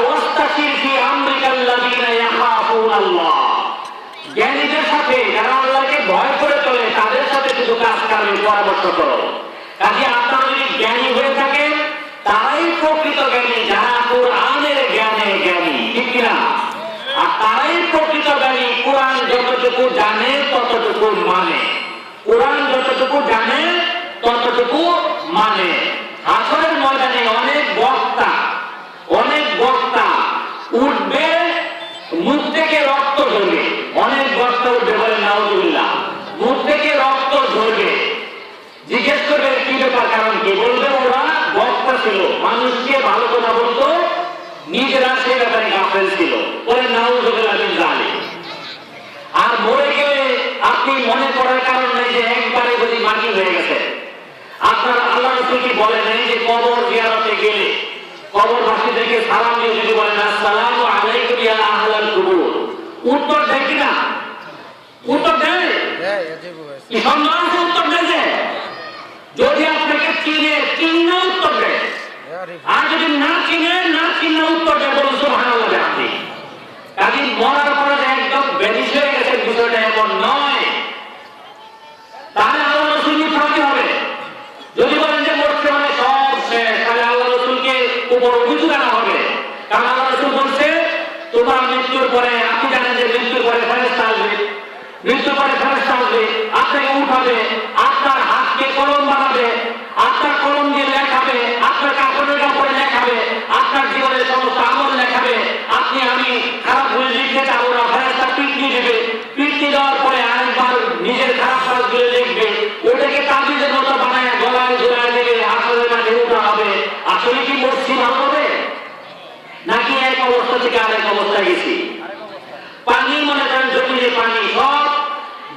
ওয়াস্তাশির ফি আমরিকাল্লাযীনা ইয়াখাফুনাল্লাহ, জ্ঞানীদের সাথে যারা আল্লাহকে ভয় করে চলে তাদের সাথে শুধু কাজ কারণে পরামর্শ করো। কাজে আপনারা যদি জ্ঞানী হয়ে থাকেন তারাই প্রকৃত জ্ঞানী যারা কোরআনের জ্ঞানে জ্ঞানী, ঠিক কিনা? আর তারাই প্রকৃত জ্ঞানী কোরআন যতটুকু জানে ততটুকু মানে, কোরআন যতটুকু জানে ততটুকু মানে। হাসরের ময়দানে অনেক বক্তা উঠবে, মুখ থেকে রক্ত ঝরবে, অনেক বক্তা উঠবে, বলেন নাউজুবিল্লাহ, মুখ থেকে রক্ত ঝরবে। জিজ্ঞেস করবে কি ব্যাপার, কারণ কি? বলবে ওরা বক্তা ছিল, মানুষকে ভালো কথা বলতো, নিজেরা সে ব্যাপারে গাফেল ছিল। বলেন নাউজুবিল্লাহ মিন যালিক। আর মরে গেলে আপনি মনে করার কারণ নাই যে একবারে যদি মাটি হয়ে গেছে। আপনার আল্লাহ রাসূল কি বলেন নাই যে কবর জিয়ারতে গেলে কবরবাসীদেরকে সালাম দিয়ে যদি বলেন আসসালামু আলাইকুম ইয়া আহলাল কুবুর, উত্তর দেয় কিনা? উত্তর দেয়? কি সম্মান উত্তর দেয়? যদি আপনাকে চিনে উত্তর দেয়, আর যদি না চিনে উত্তর দেয়, বলুন সুবহানাল্লাহ। আপনি কাজী মরার পরে একদম বেদিশ হয়ে গেছে, বিষয়টা এমন নয়। তাহলে আল্লাহ রাসূল নিতে হবে। যদি বলেন যে মরছে মানে সব শেষ, তাহলে আল্লাহ রাসূলকে উপর অভিযোগ আনা হবে। কারণ আল্লাহ রাসূল বলছে তোমার মৃত্যুর পরে, আপনি জানেন যে মৃত্যুর পরে ফেরেশতা আসবে, মৃত্যুর পরে ফেরেশতা আসবে, আপনাকে উঠাবে, আপনার হাতকে কলম বানাবে, আপনার কলম দিয়ে লেখাবে, আপনার কাপড়ের কাপড়ে লেখাবে, আপনার জীবনের সমস্ত আমল লেখাবে। আপনি আমি খারাপ ভুল লিখতে চাবো না, ফেরেশতা পিটনি দেবে, পিটনি দেওয়ার পরে আরেকবার নিজের খারাপ কাজগুলো লিখবে, ওটাকে তাবিজের মতো বানায় গলায় ঝুলায় দেবে, আসলে মাঠে উঠা হবে। আসলে কি মরছি ভালো হবে, নাকি এক অবস্থা থেকে আরেক অবস্থায় গেছি? পানি মনে করেন জমিনে পানি সব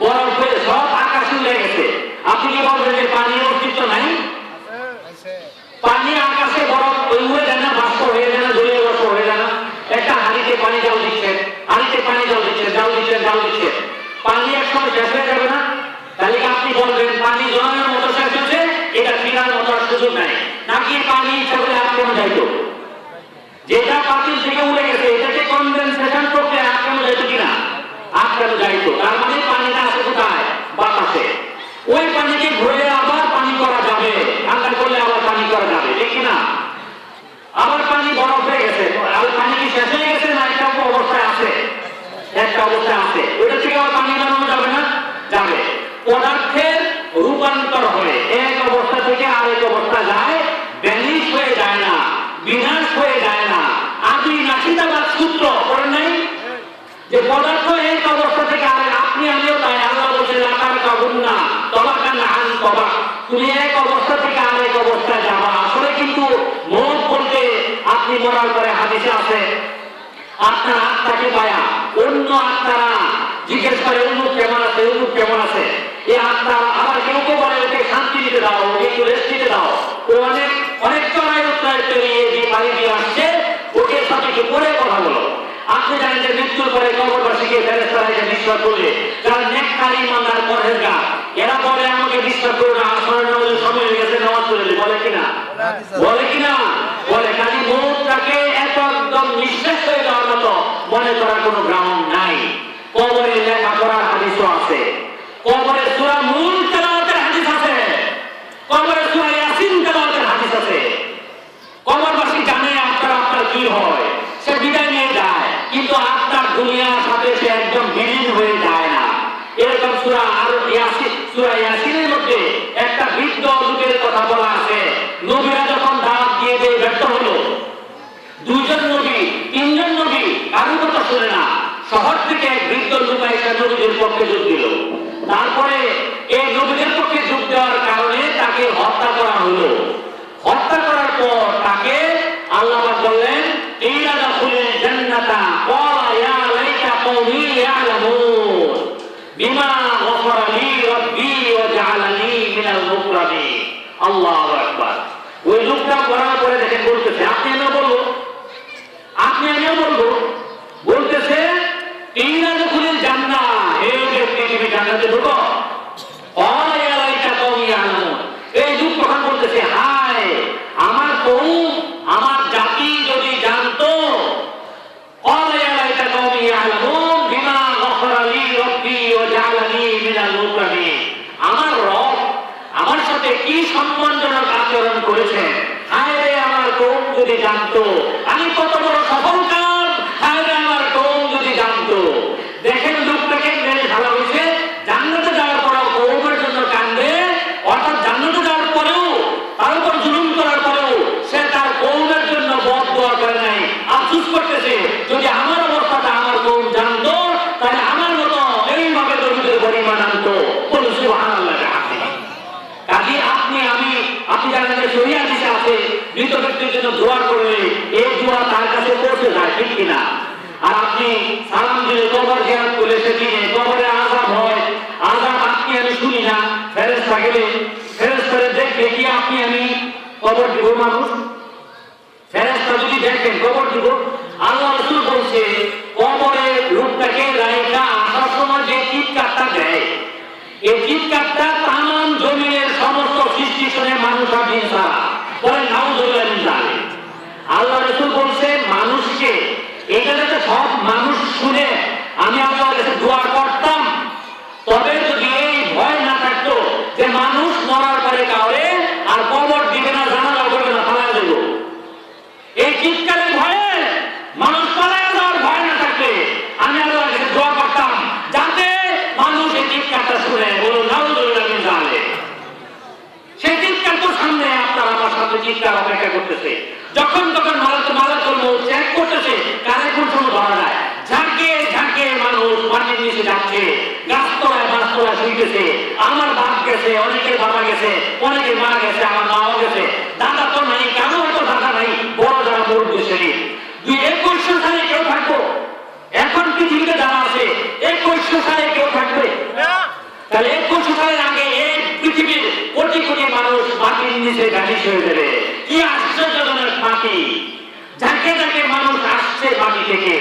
বরফ হয়ে সব আকাশে উড়ে গেছে, আপনি কি বলবেন যে পানির অস্তিত্ব নাই? পানি আকাশে বরফ উড়ে যায় না, বাষ্প হয়ে যায় না, জলীয় বাষ্প হয়ে যায় না? একটা হাঁড়িতে পানি জাল দিচ্ছেন, হাঁড়িতে পানি জাল দিচ্ছেন, পানি একসময় শেষ হয়ে যাবে না? তাহলে আপনি বলবেন পানি জমানোর মতো শেষ হচ্ছে, এটা ফিরার মতো আর সুযোগ নাই, নাকি পানি ইচ্ছা করে আটকানো যাইতো? যেটা পাতিল থেকে উড়ে গেছে এটাকে কনডেনসেশন প্রক্রিয়া আটকানো যাইতো কিনা? আটকানো যাইতো। তার মানে পানিটা আছে কোথায়? বাতাসে। ওই পানিকে ঘুরে আবার পানি করা যাবে, ঠান্ডা করলে আবার পানি করা যাবে, ঠিক কিনা? আবার পানি বরফ হয়ে গেছে, আর পানি কি শেষ হয়ে গেছে না একটা অবস্থায় আছে? একটা অবস্থায় আছে, ওটা থেকে আবার পানি বানানো যাবে না? যাবে। পদার্থের রূপান্তর হয়ে এক অবস্থা থেকে আরেক অবস্থা যায়, ভ্যানিশ হয়ে যায় না, বিনাশ হয়ে যায় না। আদি নাসিদাবাদ সূত্র পড়েন নাই যে পদার্থ এক অবস্থা থেকে আরেক, আপনি আমিও তাই। আল্লাহ বলছেন আকার কাবুন না তবাকান আন তবা, তুমি এক অবস্থা থেকে আরেক অবস্থায় যাবা। আসলে কিন্তু মত বলতে আপনি মরার পরে হাদিসে আছে আপনার আত্মাকে পায়া অন্য আত্মারা জিজ্ঞেস করে অমুক কেমন আছে, অমুক কেমন আছে। এই আত্মা আবার কেউ কেউ বলে ওকে শান্তি দিতে দাও, ওকে একটু রেস্ট দিতে দাও, ও অনেক চড়াই উত্তরায় পেরিয়ে যে বাড়ি দিয়ে আসছে, ওকে সাথে একটু পরে কথা বলো। আপনি জানেন যে মৃত্যুর পরে কবরবাসীকে ফেরেশতারা এসে বিশ্বাস করবে, যারা নেককার ইমানদার পরহেজগার, এরা বলে আমাকে বিশ্বাস করো না, আসরের নামাজের সময় হয়ে গেছে, নামাজ পড়ে নি, বলে কিনা? বলে কিনা? বলে। কাজী মৌতটাকে এত একদম নিঃশেষ হয়ে যাওয়ার মতো মনে করার কোনো গ্রাউন্ড নাই। কবরে লেখাপড়ার হাদিসও আছে, কবরে সূরা মূল তেলাওয়াতের হাদিস আছে, কবরে সূরা ইয়াসিন তেলাওয়াতের হাদিস আছে। কবরবাসী জানে আপনার কি হয়, সে বিদায় নিয়ে যায়, কিন্তু আপনার দুনিয়ার সাথে সে একদম সূরা ইয়াসিনের মধ্যে একটা বৃদ্ধ লোকের কথা বলা আছে। নবীরা যখন দাওয়াত দিয়ে ব্যর্থ হলো, দুইজন নবী, তিনজন নবী কারো কথা শুনে না, শহর থেকে এক বৃদ্ধ লোক এসে নবীদের পক্ষে যোগ দিল। তারপরে এই নবীদের পক্ষে যোগ দেওয়ার কারণে তাকে হত্যা করা হলো। হত্যা করার পর তাকে আল্লাহ পাক বললেন, ইলা দাখুলিল জান্নাতা ক্বালা ইয়া লাইতা কওমি ইয়ালামুন বিমা গফারা লি রাব্বি ওয়া জাআলানি মিনাল মুকরামিন। আল্লাহু আকবার। ওই লোকটা বলার পরে দেখেন বলতেছে, আপনি আমিও বলবো, আপনি আমিও বলবো, বলতেছে ইলা দাখুলিল জান্নাহ, এই ব্যক্তি তুমি জান্নাতে ঢোকো। ক্বালা ইয়া লাইতা কওমি ইয়ালামুন। এই লোক তখন বলতেছে, হায় আমার কওম, আমার জাতি যদি জানতো, ক্বালা ইয়া লাইতা কওমি ইয়ালামুন বিমা গফারা লি রাব্বি ওয়া জাআলানি মিনাল মুকরামিন। আমার রব আমার সাথে কি সম্মানজনক আচরণ করেছেন, হায় রে আমার কওম যদি জানতো আমি কত বড় সফল কাম, হায় রে আমার কওম যদি জানতো। দেখেন লোকটাকে মেরে ফেলা হয়েছে, জান্নাতে যাওয়ার পরেও কওমের জন্য কান্দে, অর্থাৎ জান্নাতে যাওয়ার পরেও তার উপর জুলুম করার পরেও সে তার কওমের জন্য বদদোয়া করে নাই, আফসোস করতেছে যদি আমার অবস্থাটা আমার কওম জানতো তাহলে আমার মতো এইভাবে দরুদের পরিমাণ আনতো। বলুন সুবহানাল্লাহ। কাজী আপনি আমি, আপনি জানেন যে সহিহ হাদিসে আছে মৃত ব্যক্তির জন্য দোয়া করলে এই দোয়া তার কাছে পৌঁছে যায়, ঠিক কিনা? আর আপনি সালাম দিলে, কবর জিয়ারত করলে সেদিনে কবরে আযাব হয়, আযাব আপনি আমি শুনি না, ফেরেশতা গেলে ফেরেশতারা দেখবে কি আপনি আমি কবর দিব মানুষ? ফেরেশতা যদি দেখেন কবর দিব, আল্লাহ রাসূল বলছে কবরে লোকটাকে রাইখা আসার সময় যে চিৎকারটা দেয়, এই চিৎকারটা তামাম জমিনের সমস্ত সৃষ্টি শুনে মানুষ আর জিন ছাড়া বলে নাউযুবিল্লাহ মিন যালিক। আল্লাহ রাসূল বলছে মানুষকে, এটা যাতে সব মানুষ শুনে আমি আল্লাহর কাছে দোয়া করতাম, তবে যদি এই ভয় না থাকতো যে মানুষ মরার পরে কাউরে আর কবর দিবে না, জানালা করবে না, পালায় দেব, এই চিৎকারের ভয়ে মানুষ পালায় যাওয়ার ভয় না থাকলে আমি আল্লাহর কাছে দোয়া করতাম যাতে মানুষ এই চিৎকারটা শুনে বলো নাউযুবিল্লাহ মিন যালিক। সেই চিৎকার তো সামনে, আপনার আমার সামনে চিৎকার অপেক্ষা করতেছে, যখন তখন মালাকুল মউত চেক করতেছে কারে কোন সময় ধরা যায়। ঝাঁকে ঝাঁকে মানুষ মাটির নিচে যাচ্ছে, গাছতলায় মাছতলায় শুইতেছে। আমার বাপ গেছে, অনেকের বাবা গেছে, অনেকের মা গেছে, আমার মাও গেছে, দাদা তো নাই, কেন হয়তো দাদা নাই, বড় যারা মুরব্বী শ্রেণীর। 2100 সালে কেউ থাকবো? এখন পৃথিবীতে যারা আছে 2100 সালে কেউ থাকবে? তাহলে 2100 সালের আগে এই পৃথিবীর কোটি কোটি মানুষ মাটির নিচে ভ্যানিশ হয়ে যাবে। কি আশ্চর্যজনক মাটি! ঝাঁকে ঝাঁকে মানুষ আসছে মাটি থেকে,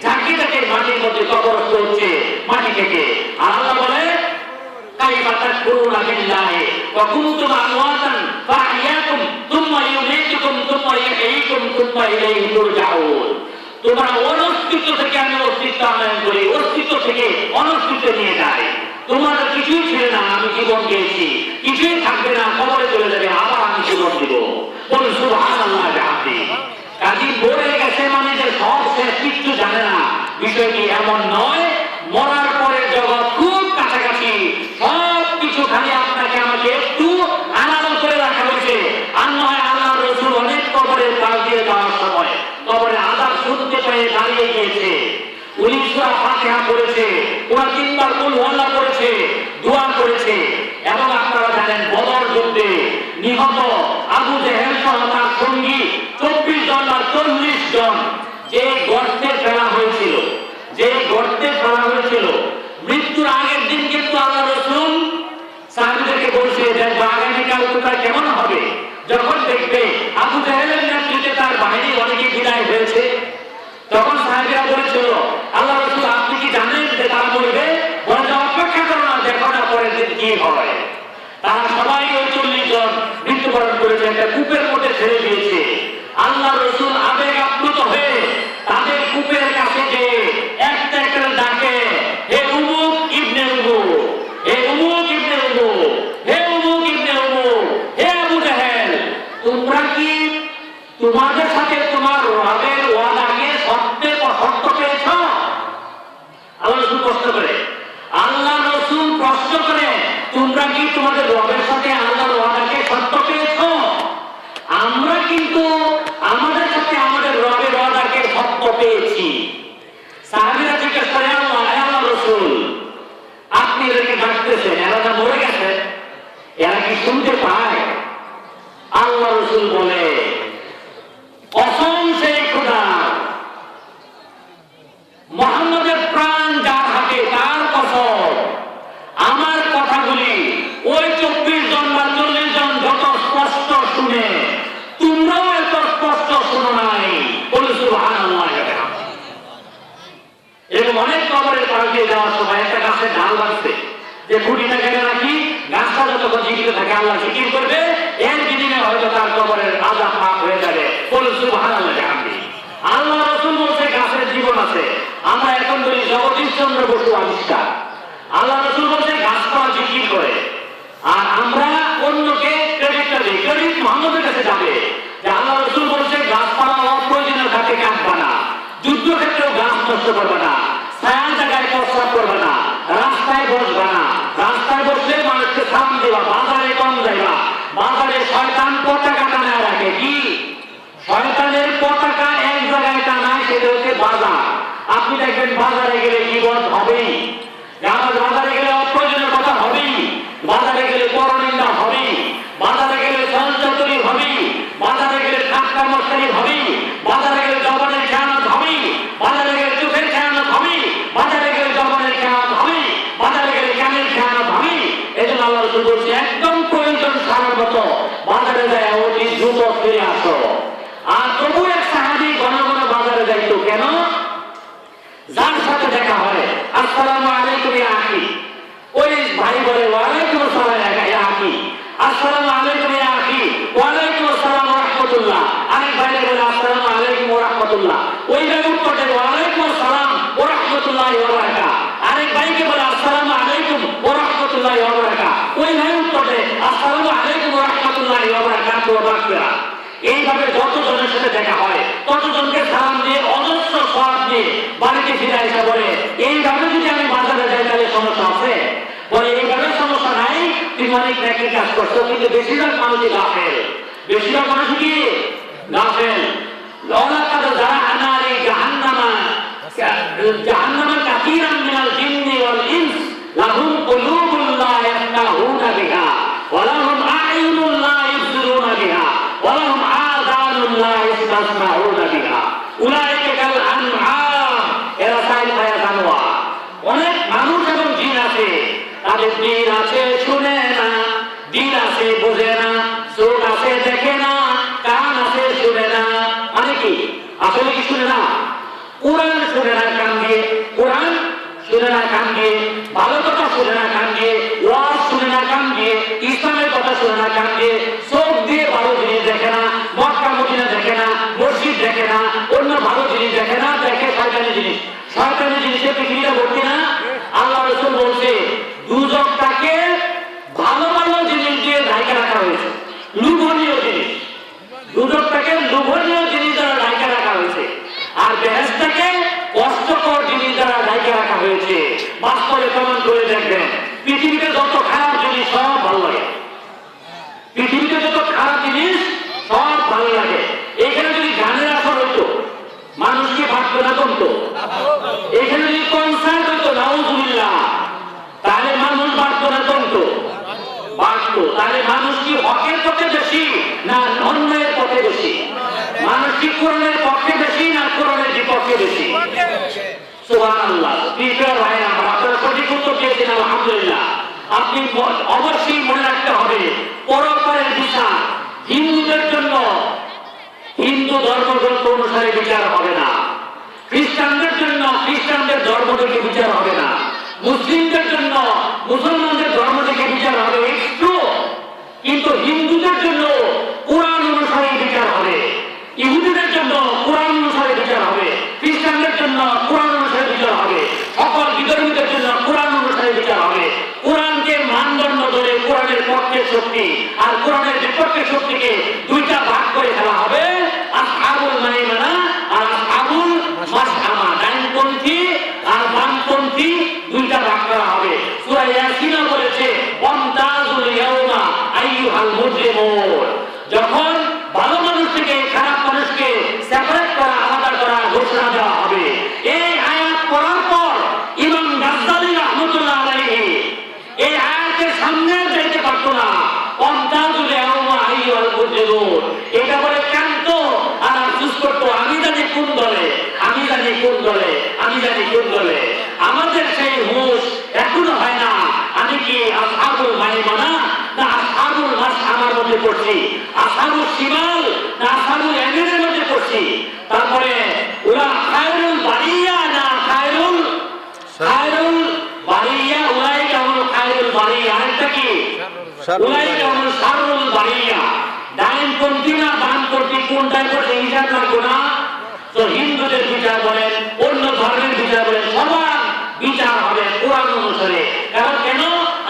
ঝাঁকে ঝাঁকে মাটির মধ্যে কবরস্থ হচ্ছে মাটি থেকে। আর আল্লাহ বলে কাইফা তাকফুরুনা বিল্লাহি ওয়া কুনতুম আমওয়াতান ফাআহইয়াকুম সুম্মা ইউমীতুকুম সুম্মা ইহয়ীকুম সুম্মা ইলাইহি তুরজাউন। তোমরা অস্তিত্ব থেকে আমি অস্তিত্ব আনয়ন করি, অস্তিত্ব থেকে অনস্তিত্বে নিয়ে যাই। তোমাদের কিছুই ছিল না, আমি জীবন দিয়েছি, কিছুই থাকবে না, কবরে চলে যাবে, আবার আমি জীবন দিব। বলুন সুবহানাল্লাহ। কাজী মরে গেছে মানে যে সব শেষ, কিচ্ছু জানে না, বিষয়টি এমন নয়। মরার পরে জগৎ খুব কাছাকাছি, সব কিছু খালি আপনাকে আমাকে একটু আলাদা করে রাখা হয়েছে। আর নয় আল্লাহ রাসূল অনেক কবরের পাশ দিয়ে যাওয়ার সময় কবরে আযাব শুনতে পেয়ে দাঁড়িয়ে গিয়েছে, উনি সূরা ফাতিহা পড়েছে, ওরা 3 বার কুল ওয়াল্লাহ পড়েছে, দোয়া করেছে। এবং আপনারা জানেন বদর যুদ্ধে নিহত আবু জেহেল সহ তার সঙ্গী 24 জন আর 40 জন যে গর্তে ফেলা হয়েছিল, যে গর্তে ফেলা হয়েছিল, মৃত্যুর আগের দিন কিন্তু আল্লাহ রাসূল সাহাবীদেরকে বলছে যে আগামীকাল কোথায় কেমন হবে, যখন দেখবে আবু জেহেলের নেতৃত্বে তার বাহিনী অনেকে বিদায় হয়েছে, তখন সাহাবীরা বলেছিল আল্লাহ রাসূল আপনি কি জানেন যে তারা বলবে? বলে অপেক্ষা করো না, দেখো না পরের দিন কি হয়। তারা সবাই ওই 40 জন মৃত্যুবরণ করেছে, একটা কূপের মধ্যে ছেড়ে দিয়েছে। আল্লাহ রাসূল আবেগ আপ্লুত হয়ে তাদের কূপের কাছে গিয়ে একটা একটা ডাকে, হে উমুক ইবনে উমুক, হে উমুক ইবনে উমুক, হে উমুক ইবনে উমুক, হে আবু জেহেল, তোমরা কি তোমাদের সাথে তোমার রবের ওয়াদা জিজ্ঞেস করে আল্লাহ রসুল আপনি এদেরকে ডাকতেছেন, এরা না মরে গেছে, এরা কি শুনতে পায়? আল্লাহ রসুল বলে কসম সেই খোদা মুহাম্মদের প্রাণ যার হাতে তার কসম, আমার কথাগুলি ওই 24 জন বা 40 জন যত স্পষ্ট শুনে তোমরাও এত স্পষ্ট শুনো নাই। বলে সুবহানাল্লাহ। এরকম অনেক কবরের পাশ দিয়ে যাওয়ার সময় একটা গাছের ঢাল বাঁধছে, যে খুঁটিটা কেটে রাখি, গাছটা যতক্ষণ জীবিত থাকে আল্লাহ জিকির করবে, এর দিনে হয়তো তার কবরের আযাব মাফ হয়ে যাবে। বলে সুবহানাল্লাহ। আল্লাহ রাসূল বলছে গাছের জীবন আছে। আমরা এখন বলি জগদীশচন্দ্র বসু আবিষ্কার, আল্লাহ রাসূল বলছে গাছপালা জিকির করে, আর আমরা অন্যকে ক্রেডিটটা দিই। ক্রেডিট মুহাম্মদের কাছে যাবে যে আল্লাহ রাসূল বলছে গাছপালা অপ্রয়োজনীয় কাটে কাটবা না, যুদ্ধক্ষেত্রেও গাছ নষ্ট করবে না, ছায়া জায়গায় প্রস্রাব করবে না, রাস্তায় বসবে না, রাস্তায় বসলে মানুষকে সালাম দেবা, বাজারে কম যাইবা, বাজারে শয়তান পতাকা টানায় রাখে। কি শয়তানের পতাকা এক জায়গায় টানায়, সেটা হচ্ছে বাজার। আপনি দেখবেন বাজারে গেলে বিপদ হবেই, বাজারে গেলে অপ্রয়োজনীয় কথা হবেই, বাজারে গেলে পরনিন্দা হবেই, বাজারে গেলে সঞ্চতরি হবেই, বাজারে গেলে ঠাট্টা মস্কারি হবেই, বাজারে গেলে জবানের খেয়ানত হবেই, বাজারে গেলে চোখের খেয়ানত হবেই, বাজারে গেলে জবানের খেয়ানত হবেই, বাজারে গেলে কানের খেয়ানত হবেই। এজন্য আল্লাহ রাসূল বলছে একদম প্রয়োজন ছাড়ার মতো বাজারে যায় অতি দ্রুত ফিরে আসো। আর তবু এক সাহাবী ঘন ঘন বাজারে যাইতো কেন? যার সাথে দেখা হয় আসসালামু আলাইকুম ইয়া আখি, ওই ভাই বলে ওয়ালাইকুম আসসালাম ইয়া আখি, আসসালামু আলাইকুম ইয়া আখি, ওয়ালাইকুম আসসালাম ওয়া রাহমাতুল্লাহ। আরেক ভাই বলে আসসালামু আলাইকুম ওয়া রাহমাতুল্লাহ, ওই ভাই উত্তর দেয় ওয়ালাইকুম আসসালাম ওয়া রাহমাতুল্লাহি ওয়া বারাকাতুহু। আরেক ভাইকে বলে আসসালামু আলাইকুম ওয়া রাহমাতুল্লাহি ওয়া বারাকাতুহু, ওই ভাই উত্তর দেয় আসসালামু আলাইকুম ওয়া রাহমাতুল্লাহি ওয়া বারাকাতুহু ওয়া বারাকাতুহু। এইভাবে যতজনের সাথে দেখা হয় ততজনকে সালাম দিয়ে অজস্র সওয়াব দিয়ে বাড়িতে ফিরে আসা বলে এইভাবে যদি আমি বাজারে যাই তাহলে সমস্যা আছে? বলে এইভাবে সমস্যা নাই, তুমি অনেক নেকি কাজ করছো, কিন্তু বেশিরভাগ মানুষই গাফেল। বেশিরভাগ মানুষ কি গাফেল। লাকাদ যারানা লি জাহান্নামা কাসীরাম মিনাল জিন্নি ওয়াল ইনস লাহুম কুলুবুন লা ইয়াফকাহুনা বিহা ওয়া লাহুম আ'য়ুনুন লা ইবসিরুনা বিহা ওয়া লাহুম আযানুন লা ইয়াসমাউনা বিহা উলাইকা কাল আনআম, এরা ছায়া জানোয়ার। অনেক মানুষ এবং জিন আছে, তাদের দিল আছে শুনে না, দিল আছে বোঝে না, চোখ আছে দেখে না, কান আছে শুনে না। মানে কি আসলে কি শুনে না? কোরআন শুনে না কান দিয়ে, কোরআন শুনে না কান দিয়ে, ভালো কথা শুনে না কান দিয়ে, ওয়াজ শুনে না কান দিয়ে, ইসলামের কথা শুনে না কান দিয়ে, চোখ দিয়ে ভালো জিনিস দেখে না, মক্কা মদিনা দেখে না, মসজিদ দেখে না, অন্য ভালো জিনিস দেখে না, দেখে শয়তানি জিনিস। শয়তানি জিনিসের পৃথিবীটা ভর্তি না? আল্লাহ রাসূল বলছে দুজকটাকে ভালো ভালো জিনিস দিয়ে ঢাকা রাখা হয়েছে, লোভনীয় জিনিস। দুজকটাকে লোভনীয় জিনিস দ্বারা ঢাকা রাখা হয়েছে, আর বেহেশতটাকে কষ্টকর জিনিস দ্বারা ঢাকা রাখা হয়েছে। বাস্তবে প্রমাণ করে দেখবেন পৃথিবীতে যত খারাপ জিনিস সব ভালো লাগে, পৃথিবীতে যত খারাপ জিনিস সব ভালো লাগে। এখানে যদি গানের আসর হইতো মানুষকে ভাবতো না কমতো, এখানে যদি কনসার্ট হইতো নাউজুবিল্লাহ তাহলে মানুষ বাড়তো না কমতো? বাড়তো। তাহলে মানুষ কি হকের পথে বেশি না অন্যায়ের পথে বেশি? মানুষ কি কোরআনের পক্ষে বেশি না কোরআনের বিপক্ষে বেশি? সুবহানাল্লাহ। প্রিয় ভাই আমার, আপনারা সঠিক উত্তর দিয়েছেন আলহামদুলিল্লাহ। আপনি অবশ্যই মনে রাখতে হবে পরকালের বিচার হিন্দুদের জন্য হিন্দু ধর্মগ্রন্থ অনুসারে বিচার হবে না, খ্রিস্টানদের জন্য খ্রিস্টানদের ধর্ম থেকে বিচার হবে না, মুসলিমদের জন্য মুসলমানদের ধর্ম থেকে বিচার হবে একটু, কিন্তু হিন্দুদের জন্য কোরআন অনুসারে বিচার হবে, ইহুদিদের জন্য কোরআন অনুসারে বিচার হবে, খ্রিস্টানদের জন্য কোরআন অনুসারে বিচার হবে, সকল বিধর্মীদের জন্য কোরআন অনুসারে বিচার হবে। কোরআনকে মানদণ্ড ধরে কোরআনের পক্ষের শক্তি আর কোরআনের বিপক্ষের শক্তিকে দুইটা ভাগ করে ফেলা হবে। আসহাবুল মাইমানা আর আসহাবুল মাশআমা, ডানপন্থী আর বামপন্থী দুইটা ভাগ করা হবে। সূরা ইয়াসিন বলেছে ওয়ামতাজুল ইয়াউমা আইয়ুহাল মুজরিমুন, যখন ভালো মানুষ থেকে খারাপ মানুষকে সেপারেট করা, আলাদা করা ঘোষণা দেওয়া হবে। এই আয়াত পড়ার পর কোন দলে, আমি জানি কোন দলে। আমাদের সেই হুঁশ এখনো হয় না আমি কি আসহাবুল মাইমানা না আসহাবুল মাস আমার মধ্যে পড়ছি, আসহাবুল শিমাল না আসহাবুল ইয়ামিনের মধ্যে পড়ছি। তারপরে ওরা খায়রুল বারিয়া না খায়রুল বারিয়া, উলাইকা হুমুল খায়রুল বারিয়া। আরেকটা কি উলাইকা হুমুল শাররুল বারিয়া। ডাইনপন্থী না বামপন্থী কোনটাই পড়ছে হিসাব লাগবে না। তো হিন্দুদের বিচার বলেন, অন্য ধর্মের বিচার বলেন, সবার বিচার হবে কোরআন অনুসারে। কারণ কেন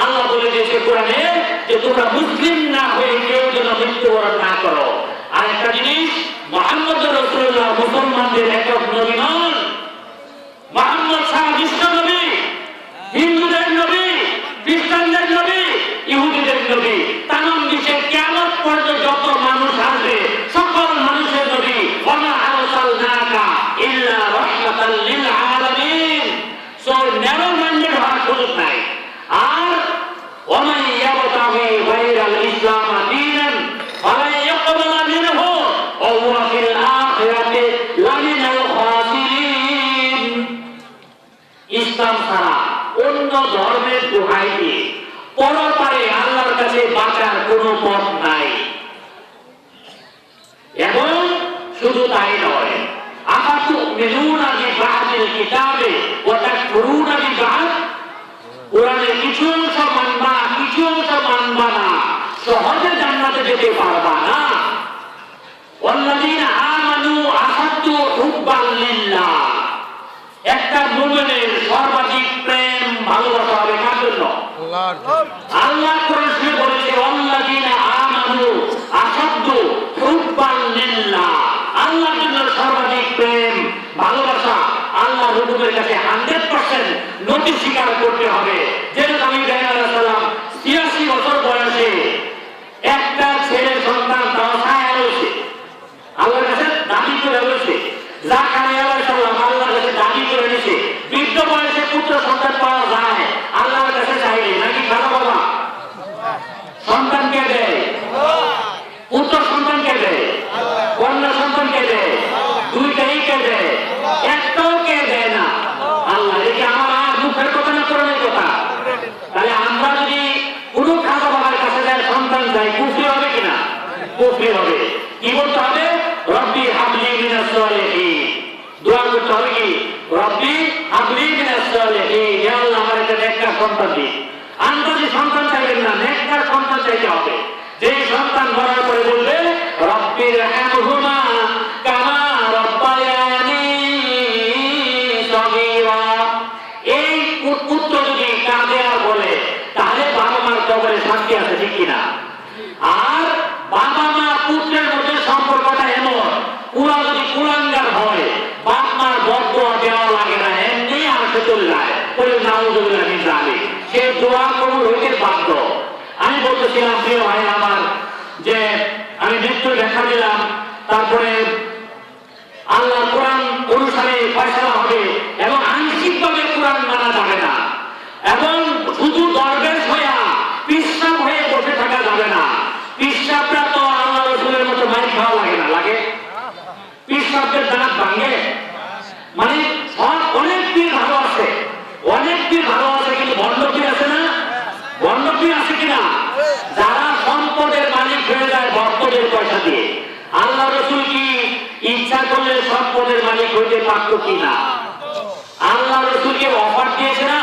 আল্লাহ বলে দিয়েছে কোরআনে যে তোমরা মুসলিম না হয়ে কেউ যেন মৃত্যুবরণ না করো। আর একটা জিনিস, মুহাম্মদ রাসূলুল্লাহ মুসলমানদের একক নবী নন, মুহাম্মদ সারা বিশ্ব নবী, হিন্দুদের নবী, খ্রিস্টানদের নবী, ইহুদিদের নবী, তামাম বিশ্বের কিয়ামত পর্যন্ত যত মানুষ আসবে সকল মানুষের নবী। ওয়া আরসালনাকা ইল্লা রাহমাতাল লিল আলামিন। সো ন্যারো মাইন্ডেড হওয়ার সুযোগ নাই। আর ওয়ামান ইয়াবতাগি গায়রাল ইসলাম দীনান ফালা ইয়াকবাল মিনহু ওয়া হুয়া ফিল আখিরাতি লামিনাল খাসিরিন। ইসলাম ছাড়া অন্য ধর্মের দোহাই দিয়ে পরপারে আল্লাহর কাছে বাঁচার কোনো পথ নাই। এবং শুধু তাই নয়, আফাতুমিনুনা বিবাদিল কিতাবে ওয়া তাকফুরুনা বিবাদ। কোরআনের কিছু অংশ মানবা, কিছু অংশ মানবা না, সহজে জান্নাতে যেতে পারবা না। ওয়াল্লাযীনা আমানু আসাদ্দু হুব্বান লিল্লাহ। একটা মুমিনের সর্বাধিক প্রেম ভালোবাসা হবে কার জন্য? আল্লাহ কোরআনে বলেছে ওয়াল্লাযীনা আমানু আসাদ্দু হুব্বান লিল্লাহ। আল্লাহর জন্য সর্বাধিক প্রেম ভালোবাসা আল্লাহর হুকুমের কাছে 100% নতি স্বীকার করতে হবে। যেরকম আমি ইব্রাহিম আলাইহিস সালাম 86 বছর বয়সে একটা ছেলে সন্তান তাও ছায়া রয়েছে, আল্লাহর কাছে দাবি করে রয়েছে। জাকারিয়া আলাইহিস সালাম আল্লাহর কাছে দাবি করে নিয়েছে। বৃদ্ধ বয়সে পুত্র সন্তান পাওয়া যায়, আল্লাহর কাছে চাইলে নাকি খারাপ বাবা সন্তান কে দেয়? পুত্র সন্তান কে দেয়? কন্যা সন্তান কে দেয়? দুইটাই কে দেয়? একটাও কে দেয় না আল্লাহ। দেখি আমার আর মুখের কথা না কোরআনের কথা। তাহলে আমরা যদি কোনো খাজা বাবার কাছে যায় সন্তান চাই, কুফরি হবে কিনা? কুফরি হবে। কি বলতে হবে? রব্বি হাবলি মিনাস সালিহিন। দোয়া করতে হবে কি? রব্বি হাবলি মিনাস সালিহিন। ইয়া আল্লাহ আমার একটা নেককার সন্তান দিন। আন্দাজি সন্তান চাইবেন না, নেককার সন্তান চাইতে হবে। যে সন্তান মরার পরে বলবে রব্বির হামহুমা কামা রব্বায়ানি সগীরা। এই পুত্র যদি কাঁদে আর বলে তাহলে বাবা মার কবরে শান্তি আছে, ঠিক কিনা? আর বাবা মা পুত্রের মধ্যে সম্পর্কটা এমন, পুরা যদি কুলাঙ্গার হয় বাপ মার বদদোয়া দেওয়া লাগে না, এমনি আসে চলে যায়। বলে নাউযুবিল্লাহ মিন যালিক। সে দোয়া কবুল হইতে বাধ্য। আমি বলতেছিলাম প্রিয় ভাই আমার যে আমি মৃত্যু দেখা দিলাম, তারপরে আল্লাহ কোরআন অনুসারে ফয়সালা হবে এবং আংশিকভাবে কোরআন মানা যাবে না, এবং শুধু দরবেশ হইয়া পিশাব হয়ে বসে থাকা যাবে না। পিশাবটা তো আল্লাহ রাসূলের মতো মারি খাওয়া লাগে না, লাগে? পিশাবের দাঁত ভাঙে মানে অনেক পীর ভালো আছে, অনেক পীর ভালো আছে, কিন্তু ভণ্ড পীর আছে না? ভণ্ড পীর আছে কিনা? যারা সম্পদের মালিক হয়ে যায় ভক্তদের পয়সা দিয়ে। আল্লাহ রাসূল কি ইচ্ছা করলে সম্পদের মালিক হইতে পারত কিনা? আল্লাহ রাসূলকে অফার দিয়েছে না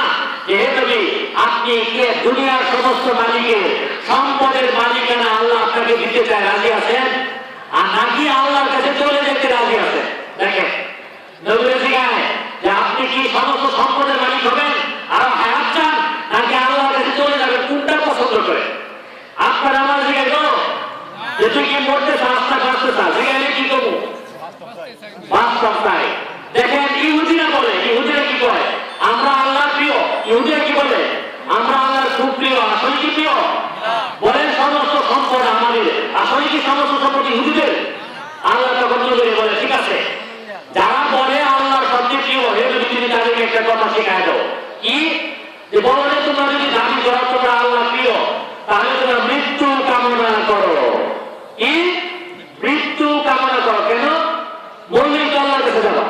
যে হে নবী আপনি কে দুনিয়ার সমস্ত মালিকের সম্পদের মালিকানা আল্লাহ আপনাকে দিতে চায়, রাজি আছেন? আর নাকি আল্লাহর কাছে চলে যেতে রাজি আছেন? দেখেন নবী জিজ্ঞাসা যে আপনি কি সমস্ত সম্পদের মালিক হবেন আর হায়াত চান, নাকি আল্লাহর কাছে চলে যাবেন? কোনটা পছন্দ করে? আপনার আমার জিজ্ঞাসা করো যে তুই কি মরতে চাস না বাঁচতে চাস? জিজ্ঞাসা কি করবো? বাস্তব তাই। দেখেন ইহুদিরা বলে, ইহুদিরা কি বলে? আমরা আল্লাহর প্রিয়। ইহুদিরা কি বলে? আমরা আল্লাহর খুব প্রিয়। আসলে কি প্রিয়? বলেন সমস্ত সম্পদ আমাদের। আসলে কি সমস্ত সম্পদ ইহুদিদের? আল্লাহ তখন বলে ঠিক আছে, যারা বলে আল্লাহর সবচেয়ে প্রিয় হে নবী তুমি তাদেরকে একটা কথা শেখায় দাও। কি? যে বলে তোমরা যদি দাবি করো তোমরা আল্লাহ প্রিয়, তাহলে তোমরা মৃত্যু কামনা করো। কি? মৃত্যু কামনা করো। কেন? মরলেই তো আল্লাহর কাছে যাবা।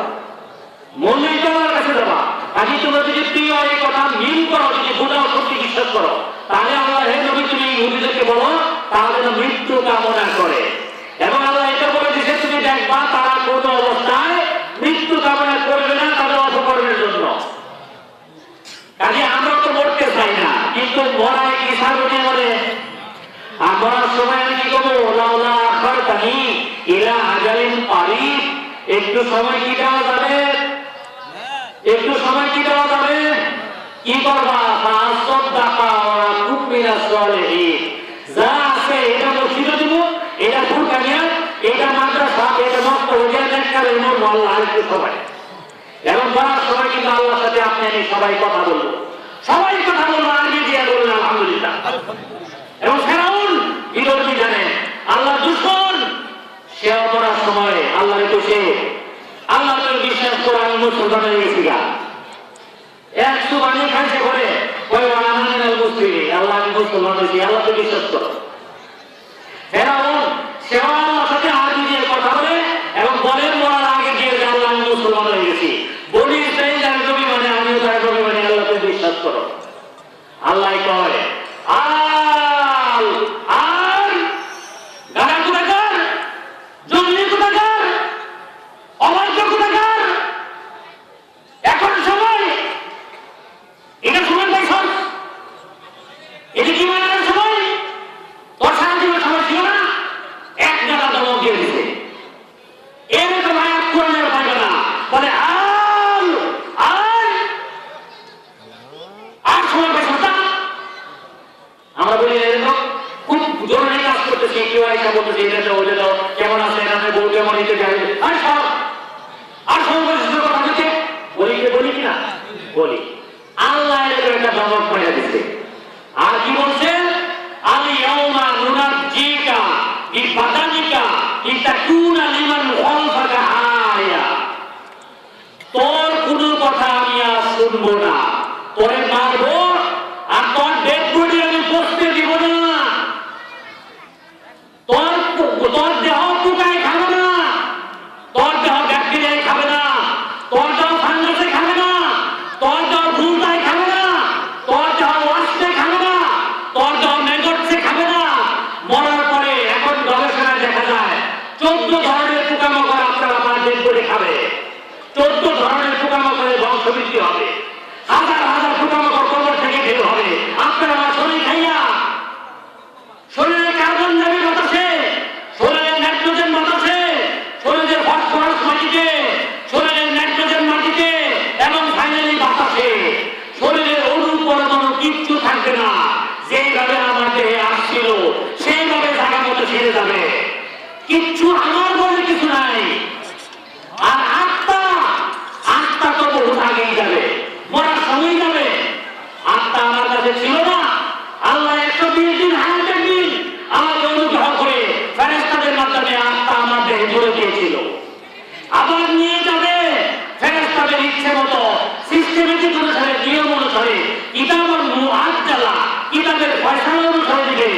কাজে তোমরা যদি প্রিয় এই কথা মিল করো, যদি বোঝাও, সত্যি বিশ্বাস করো, তাহলে আল্লাহ হে নবী তুমি ইহুদিদেরকে বলো তারা যেন মৃত্যু কামনা করে। এবং আল্লাহ এটা বলে দিয়েছে তুমি দেখবা তারা কোন অবস্থায় মৃত্যু কামনা করবে না তাদের অপকর্মের জন্য। কাজে আমরা তো মরতে চাই না, কিন্তু মরাই কি সার্বজনীন মরে। আর মরার সময় আমি কি করবো, লাউলা আখারতানি ইলা আজালিন কারীব, একটু সময় কি দেওয়া যাবে, একটু সময় কি দেওয়া যাবে, কি করবা, ফাসাদাকা ওয়া কুমিনা সালিহিন, যা আছে এটা মসজিদে দিব, এটা ফুরকানিয়া, এটা মাদ্রাসা, এটা মক্তব, এটা নেককারের মূল আল্লাহ একটু সময়। এবং বলার সময় কিন্তু আল্লাহর সাথে আপনি আমি সবাই কথা বলবো, সবাই কথা বলবো, আগে দিয়ে বললেন আলহামদুলিল্লাহ। এবং ফেরাউন বিদর্মী জানে আল্লাহ দুশমন, সে অপরাধ সময় আল্লাহর একটু সে আল্লাহ বিশ্বাস করে আমি মুসলমান হয়ে গেছি গা, একশো বানিয়ে খাইছে করে আল্লাহ আমি মুসলমান হয়েছি, আল্লাহ তো বিশ্বাস করো। ফেরাউন সেও আল্লাহর সাথে আগে দিয়ে কথা বলে এবং বলেন বলার আগে দিয়ে আল্লাহ আমি মুসলমান হয়ে গেছি, বলি সেই যার কবি মানে আমিও তার কবি মানে আল্লাহ তো বিশ্বাস করো। আল্লাহ কয় কেমন আছে বউ কেমন নিতে যাবে বলি কিনা বলি, আল্লাহ একটা ধমক করে দিচ্ছে। আর কি বলছে, আমি ইয়াউমা নুনাজ্জিকা বিবাদানিকা লিতাকুনা লিমান খালফাকা আয়া, তোর কোনো কথা আমি আর শুনবো না, তোরে মারবো আর তোর ডেড বডি আমি বসতে দিব না, তোর দেহ পোকায় খাবে না, তোর দেহ ব্যাকটেরিয়ায় খাবে না, তোর দেহ ফাঙ্গাসে খাবে না, তোর দেহ ভুলতায় খাবে না, তোর দেহ ওয়াস্টে খাবে না, তোর দেহ মেগটসে খাবে না। মরার পরে এখন গবেষণায় দেখা যায় 14 ধরনের পোকামাকড় আপনার আমার ডেড বডি খাবে, 14 ধরনের পোকামাকড়ের বংশবৃদ্ধি হবে, হাজার হাজার পোকামাকড় কবর থেকে বের হবে আপনার আমার শরীর খাইয়া। শরীরে কার্বন যাবে বাতাসে, শরীরে নাইট্রোজেন বাতাসে, শরীরের ফসফরাস মাটিতে, শরীরের নাইট্রোজেন মাটিতে এবং ফাইনালি বাতাসে, শরীরের অণু পরমাণু কিচ্ছু থাকবে না, যেভাবে আমার দেহে আসছিল সেইভাবে জায়গা মতো ছেড়ে যাবে, কিচ্ছু আমার বলে কিছু নাই। আর আত্মা, আত্মা তো বহু আগেই যাবে, মরার সময় যাবে। আত্মা আমার কাছে ছিল না, আল্লাহ 120 দিন হায়াতের দিন আমাকে অনুগ্রহ করে ফেরেশতাদের মাধ্যমে আত্মা আমার দেহে জুড়ে দিয়েছিল। আবার নিয়ে যাবে ফেরেশতাদের ইচ্ছে মতো, সিস্টেমেটিক অনুসারে, নিয়ম অনুসারে, কিতাবের মুআজ্জালা, কিতাবের ফয়সালা অনুসারে দিবে।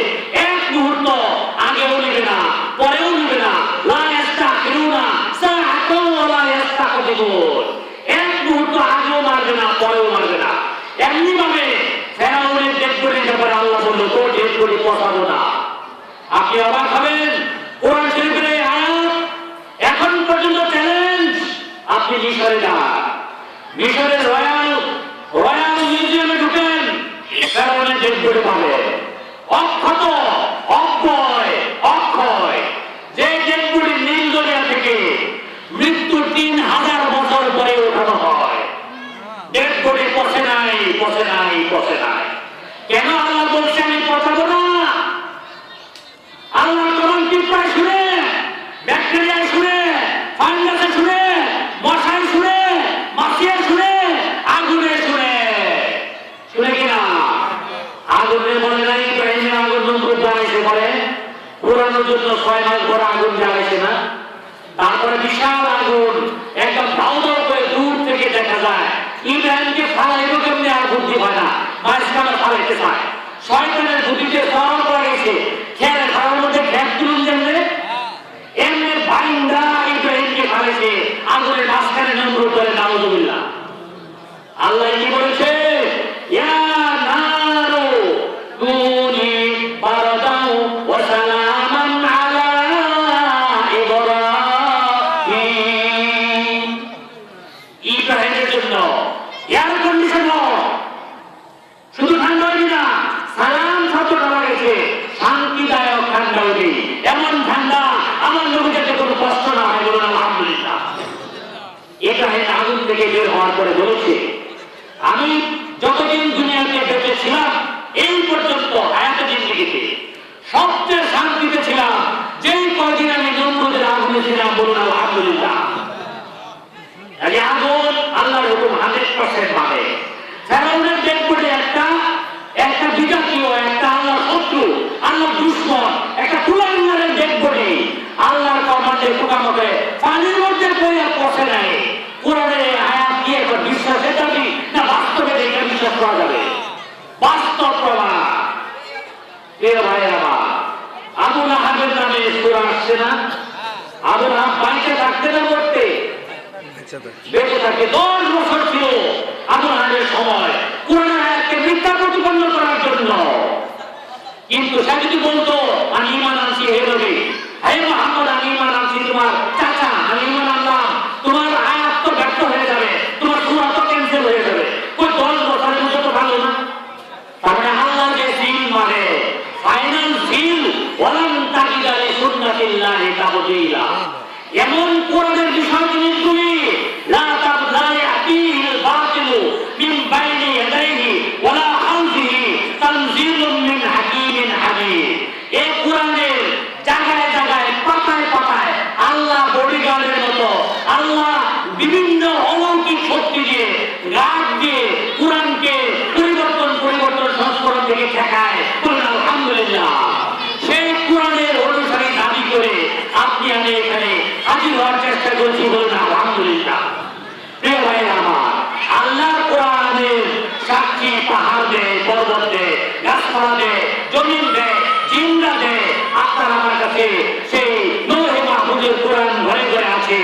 এক মুহূর্ত আগেও নিবে না, পরেও নিবে না, লা ইস্তাখিরুনা সাআতাও ওয়া লা ইস্তাকদিমুন, এক মুহূর্ত আগেও মারবে না, পরেও মারবে না। এমনি ভাবে ফেরাউনের ডেড বডির ব্যাপারে আল্লাহ বলল তো ডেড বডি পচাবো না। আপনি অবাক হবেন, কোরআন শরীফের এই আয়াত এখন পর্যন্ত চ্যালেঞ্জ। আপনি মিশরে যান, মিশরের রয়্যাল মিউজিয়ামে ঢুকেন, ফেরাউনের ডেড বডি পাবেন অক্ষত, অক্ষয়, অক্ষয়। যে ডেড বডি নীল দরিয়া থেকে মৃত্যুর 3000 বছর পরে ওঠানো হয়, ডেড বডি পচে নাই, পচে নাই, পচে নাই। কেন আল্লাহ বলছে আমি পচাবো না? আল্লাহ কোরআন টিপায় শুনে, ব্যাকটেরিয়ায় শুনে, ফাঙ্গাসে শুনে, মশায় শুনে, মাছিয়ে শুনে, আগুনে শুনে, শুনে কিনা? আগুনে বলে নাই ইব্রাহিমের আগুন নমরুদ জ্বালাইছে, বলে পুরানোর জন্য 6 মাস পরে আগুন জ্বালাইছে না? তারপরে বিশাল আগুন একদম দাউ দাউ করে দূর থেকে দেখা যায়। ইব্রাহিমকে ফালাইব কেমনি আর বুদ্ধি হয় না, মাঝখানে ফালাইতে চায়। শয়তানের বুদ্ধিতে সরল করে গেছে, খেয়ালে খাওয়ার মধ্যে খ্যাপ তুলুন যেমনে এমনি বাইন্দা ইব্রাহিমকে ফালাইছে আগুনের মাঝখানে নমরুদ করে নাউজুবিল্লাহ। আল্লাহ কি বলেছে, ইয়া নারু কুনি বারদান ওয়া সালামান আলা ইব্রাহিম। ইব্রাহিমের জন্য এয়ার কন্ডিশনার, শুধু ঠান্ডা হয়নি না, সালাম শব্দটা লাগাইছে, শান্তিদায়ক ঠান্ডা হইবে, এমন ঠান্ডা আমার নবী যাতে কোনো কষ্ট না হয়, বলুন আলহামদুলিল্লাহ। ইব্রাহিম আগুন থেকে বের হওয়ার পরে বলেছে, আমি যতদিন দুনিয়াতে বেঁচে ছিলাম এই পর্যন্ত হায়াতে জিন্দেগিতে সবচেয়ে শান্তিতে ছিলাম যেই কয়দিন আমি নমরুদের আগুনে ছিলাম, বলুন আলহামদুলিল্লাহ। আগুন আল্লাহর হুকুম 100% মানে। ফেরাউনের দেখবটে একটা বিজাতীয়, একটা আল্লাহর শত্রু, আল্লাহর দুশমন, একটা কুলাঙ্গারের দেখবটে আল্লাহর কমান্ডে প্রকামতে পানির মধ্যে পড়ে পৌঁছে নেয়। কোরআনের আয়াত কি একবার বিশ্বাসের দাবি না বাস্তবে দেখে বিশ্বাস করা যাবে? বাস্তব প্রমাণ। প্রিয় ভাইয়ের আমার, আবু লাহাবের নামে সূরা আসছে না? আবু লাহাব বাড়িতে থাকতে না করতে বেঁচে থাকে 10 বছর ছিল আবু লাহাবের সময় কোরআনের আয়াতকে মিথ্যা প্রতিপন্ন করার জন্য। কিন্তু সে যদি বলতো আমি ঈমান আনছি, হে নবী, হে মুহাম্মদ, আমি ঈমান আনছি, তোমার চাচা আমি ঈমান আনলাম, তোমার আয়াত তো ব্যর্থ হয়ে যাবে, তোমার সূরা তো ক্যান্সেল হয়ে যাবে। ওই 10 বছরের মধ্যে তো ভালো না। তারপরে আল্লাহ যে সিল মানে ফাইনাল সিল, ওয়ালান তাজিদা লিসুন্নাতিল্লাহি তাবদীলা। এমন কোরআনের বিষয় জিনিসগুলি লা ইয়াতিহিল বাতিলু মিন বাইনি ইয়াদাইহি ওয়ালা খালফিহি তানজিলুম মিন হাকীমিন হামীদ। এই কোরআনের জায়গায় জায়গায় পাতায় পাতায় আল্লাহ বডিগার্ডের মতো আল্লাহ বিভিন্ন অলৌকিক শক্তি দিয়ে গার্ড দিয়ে কোরআনকে পরিবর্তন সংস্করণ থেকে ঠেকায়, বলুন আলহামদুলিল্লাহ। সেই কোরআনের অনুসারী দাবি করে আপনি আমি এখানে হাজির হওয়ার চেষ্টা করছি, বলুন আলহামদুলিল্লাহ। প্রিয় ভাইরা আমার, আল্লাহর কোরআনের সাক্ষী পাহাড় দেয়, পর্বত দেয়, গাছপালা দেয়, জমিন দেয়, জিন্দা দেয়। আপনার আমার কাছে সেই লৌহে মাহফুজের কোরআন ঘরে ঘরে আছে।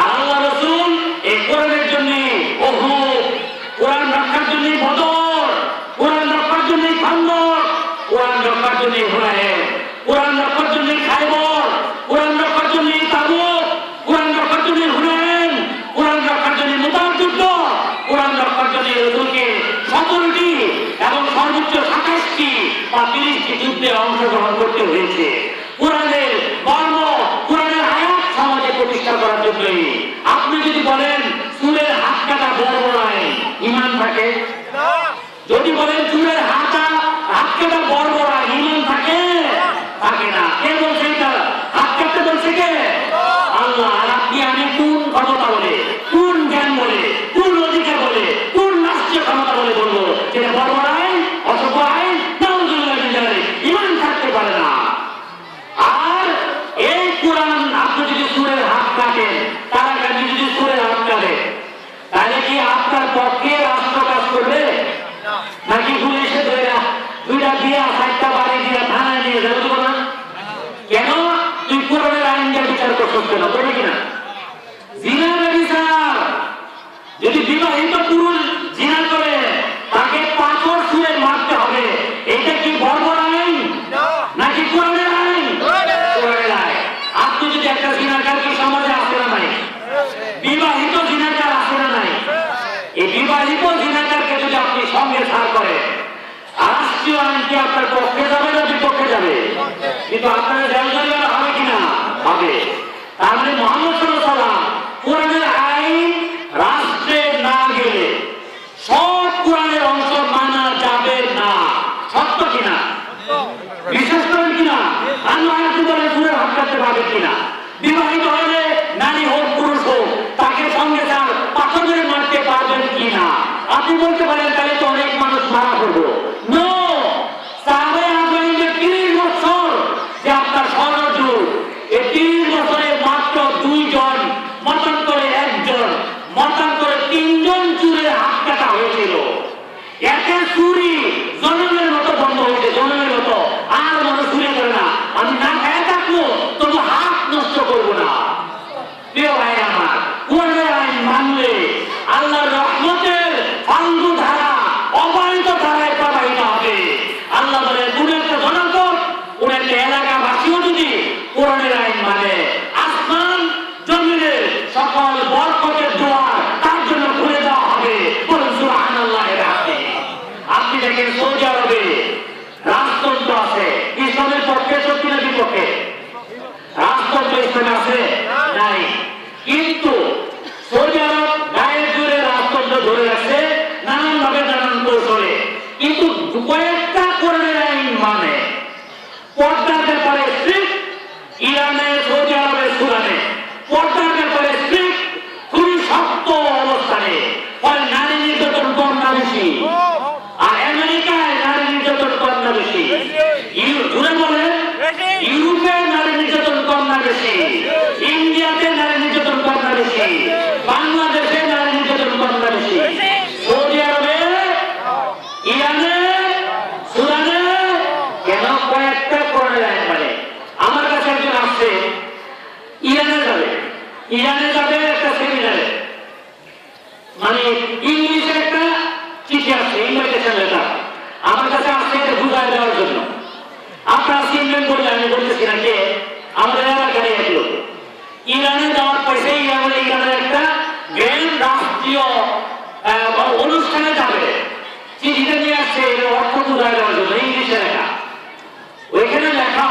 আর আল্লাহ রাসূল এই কোরআনের জন্য উহুদ, কোরআন রক্ষার জন্য বদর, কোরআন রক্ষার জন্য খান্দক, কোরআন রক্ষার জন্য হুনাইন, কোরআন রক্ষার জন্য খায়বর, কোরআন রক্ষার জন্য তাবুক, কোরআন রক্ষার জন্য হুনাইন, কোরআন রক্ষার জন্য মুতার যুদ্ধ, কোরআন রক্ষার জন্য রাসূলকে 17টি এবং সর্বোচ্চ 27টি বা 30টি যুদ্ধে অংশগ্রহণ করতে হয়েছে। কোরআনের কর্ম, কোরআনের আয়াত সমাজে প্রতিষ্ঠা করার জন্যই। আপনি যদি বলেন চুলের হাত কাটা বর্বরায়, ঈমান থাকে? যদি বলেন চুলের হাত কাটা বর্বরায়, ঈমান থাকে? থাকে না। কে বলছে এটা? হাত কাটতে বলছে কে? আল্লাহ। আর আপনি আমি কোন ক্ষমতা বলে, কোন জ্ঞান বলে, কোন অধিকার বলে, কোন রাষ্ট্রীয় ক্ষমতা বলে বলবো যেটা বর্বরায়, অসভ্য আইন, ঈমান থাকতে পারে না। আর এই কোরআন আপনি যদি চুলের হাত কাটেন, তার আগে যদি চুলের হাত কাটেন, তাহলে কি আপনার পক্ষে রাষ্ট্র কাজ করবে? নাকি পুলিশে ধরে 2টা দিয়া 4টা বাড়ি দিয়া থানায় নিয়ে যাবে? না। কেন? তুই কোরআনের আইন দিয়ে বিচার করছিস কেন? করবে কিনা? জিনার বিচার, যদি বিবাহিত পুরুষ জিনা করে তাকে পাথর ছুঁড়ে মারতে হবে, এটা কি বর্বর আইন নাকি কোরআনের আইন? কোরআনের আইন। আপনি যদি একটা জিনাকার কি সমাজে আসে না নাই? বিবাহিত জিনাকার আসে না নাই? এই বিবাহিত জিনাকারকে যদি আপনি সঙ্গে ছাড় করেন, রাষ্ট্রীয় আইন কি আপনার পক্ষে যাবে না বিপক্ষে যাবে? কিন্তু আপনার জেলজারি হবে কিনা? হবে। তার মানে মুহাম্মদ সাল্লাল্লাহু আলাইহি ওয়াসাল্লাম কোরআনের আইন রাষ্ট্রে না গেলে সব কোরআনের অংশ মানা যাবে না। সত্য কিনা? বিশ্বাস করেন কিনা? আল্লাহ বলে চুলের হাত কাটতে পারবে কিনা? বিবাহিত হলে নারী হোক পুরুষ হোক তাকে সঙ্গে তার পাথর ধরে মারতে পারবেন কিনা? আপনি বলতে পারেন তাহলে তো অনেক মানুষ মারা করবো। নো, সাহাবায়ে আজমাইনদের 30 বছর যে আপনার স্বর্ণযুগ, এই 30 বছরে মাত্র 2 জন, মতান্তরে 1 জন, মতান্তরে 3 জন চুলের হাত কাটা হয়েছিল। একে চুরি জনমের মতো বন্ধ হয়েছে, জনমের মতো। আর মানুষ চুরি করে না। আমি না খেয়ে থাকবো তবু হাত নষ্ট করবো না। প্রিয় ভাই আমার, কোরআনের আইন মানলে আল্লাহর রহমতের দেখেন সৌদি আরবে রাজতন্ত্র আছে, ইসলামের পক্ষে সত্যি না বিপক্ষে? রাজতন্ত্র ইসলামে আছে নাই, কিন্তু সৌদি আরব গায়ের জোরে রাজতন্ত্র ধরে রাখছে নানান ভাবে নানান কৌশলে, কিন্তু কয়েকটা কোরআনের আইন মানে পর্দার ব্যাপারে স্ট্রিক্ট, ইরানে সৌদি আরবের সুরানে পর্দার ব্যাপারে স্ট্রিক্ট, খুবই শক্ত অবস্থানে, ফলে নারী নির্যাতন কম না বেশি? আর আমেরিকায় নারী নির্যাতন কম না বেশি? জুড়ে বলে ইউরোপে নারী নির্যাতন কম না বেশি? ইন্ডিয়াতে নারী নির্যাতন কম না বেশি? বাংলাদেশে নারী নির্যাতন কম না বেশি? সৌদি আরবে, ইরানে, সুদানে কেন কয়েকটা কোরআনের আইন মানে? আমার কাছে একজন আসছে, ইরানে যাবে একটা সেমিনারে, মানে ইংলিশে একটা চিঠি আসছে, ইনভাইটেশন লেটার আমার কাছে আসছে এটা বুঝাই দেওয়ার জন্য। আপনারা চিনবেন বলে আমি বলতেছি না, কে আমাদের এলাকার এক লোক ইরানে যাওয়ার পয়সা ইরানের একটা গ্র্যান্ড রাষ্ট্রীয় অনুষ্ঠানে যাবে, চিঠিটা নিয়ে আসছে এটা অর্থ বুঝাই দেওয়ার জন্য, ইংলিশে লেখা। ওইখানে লেখা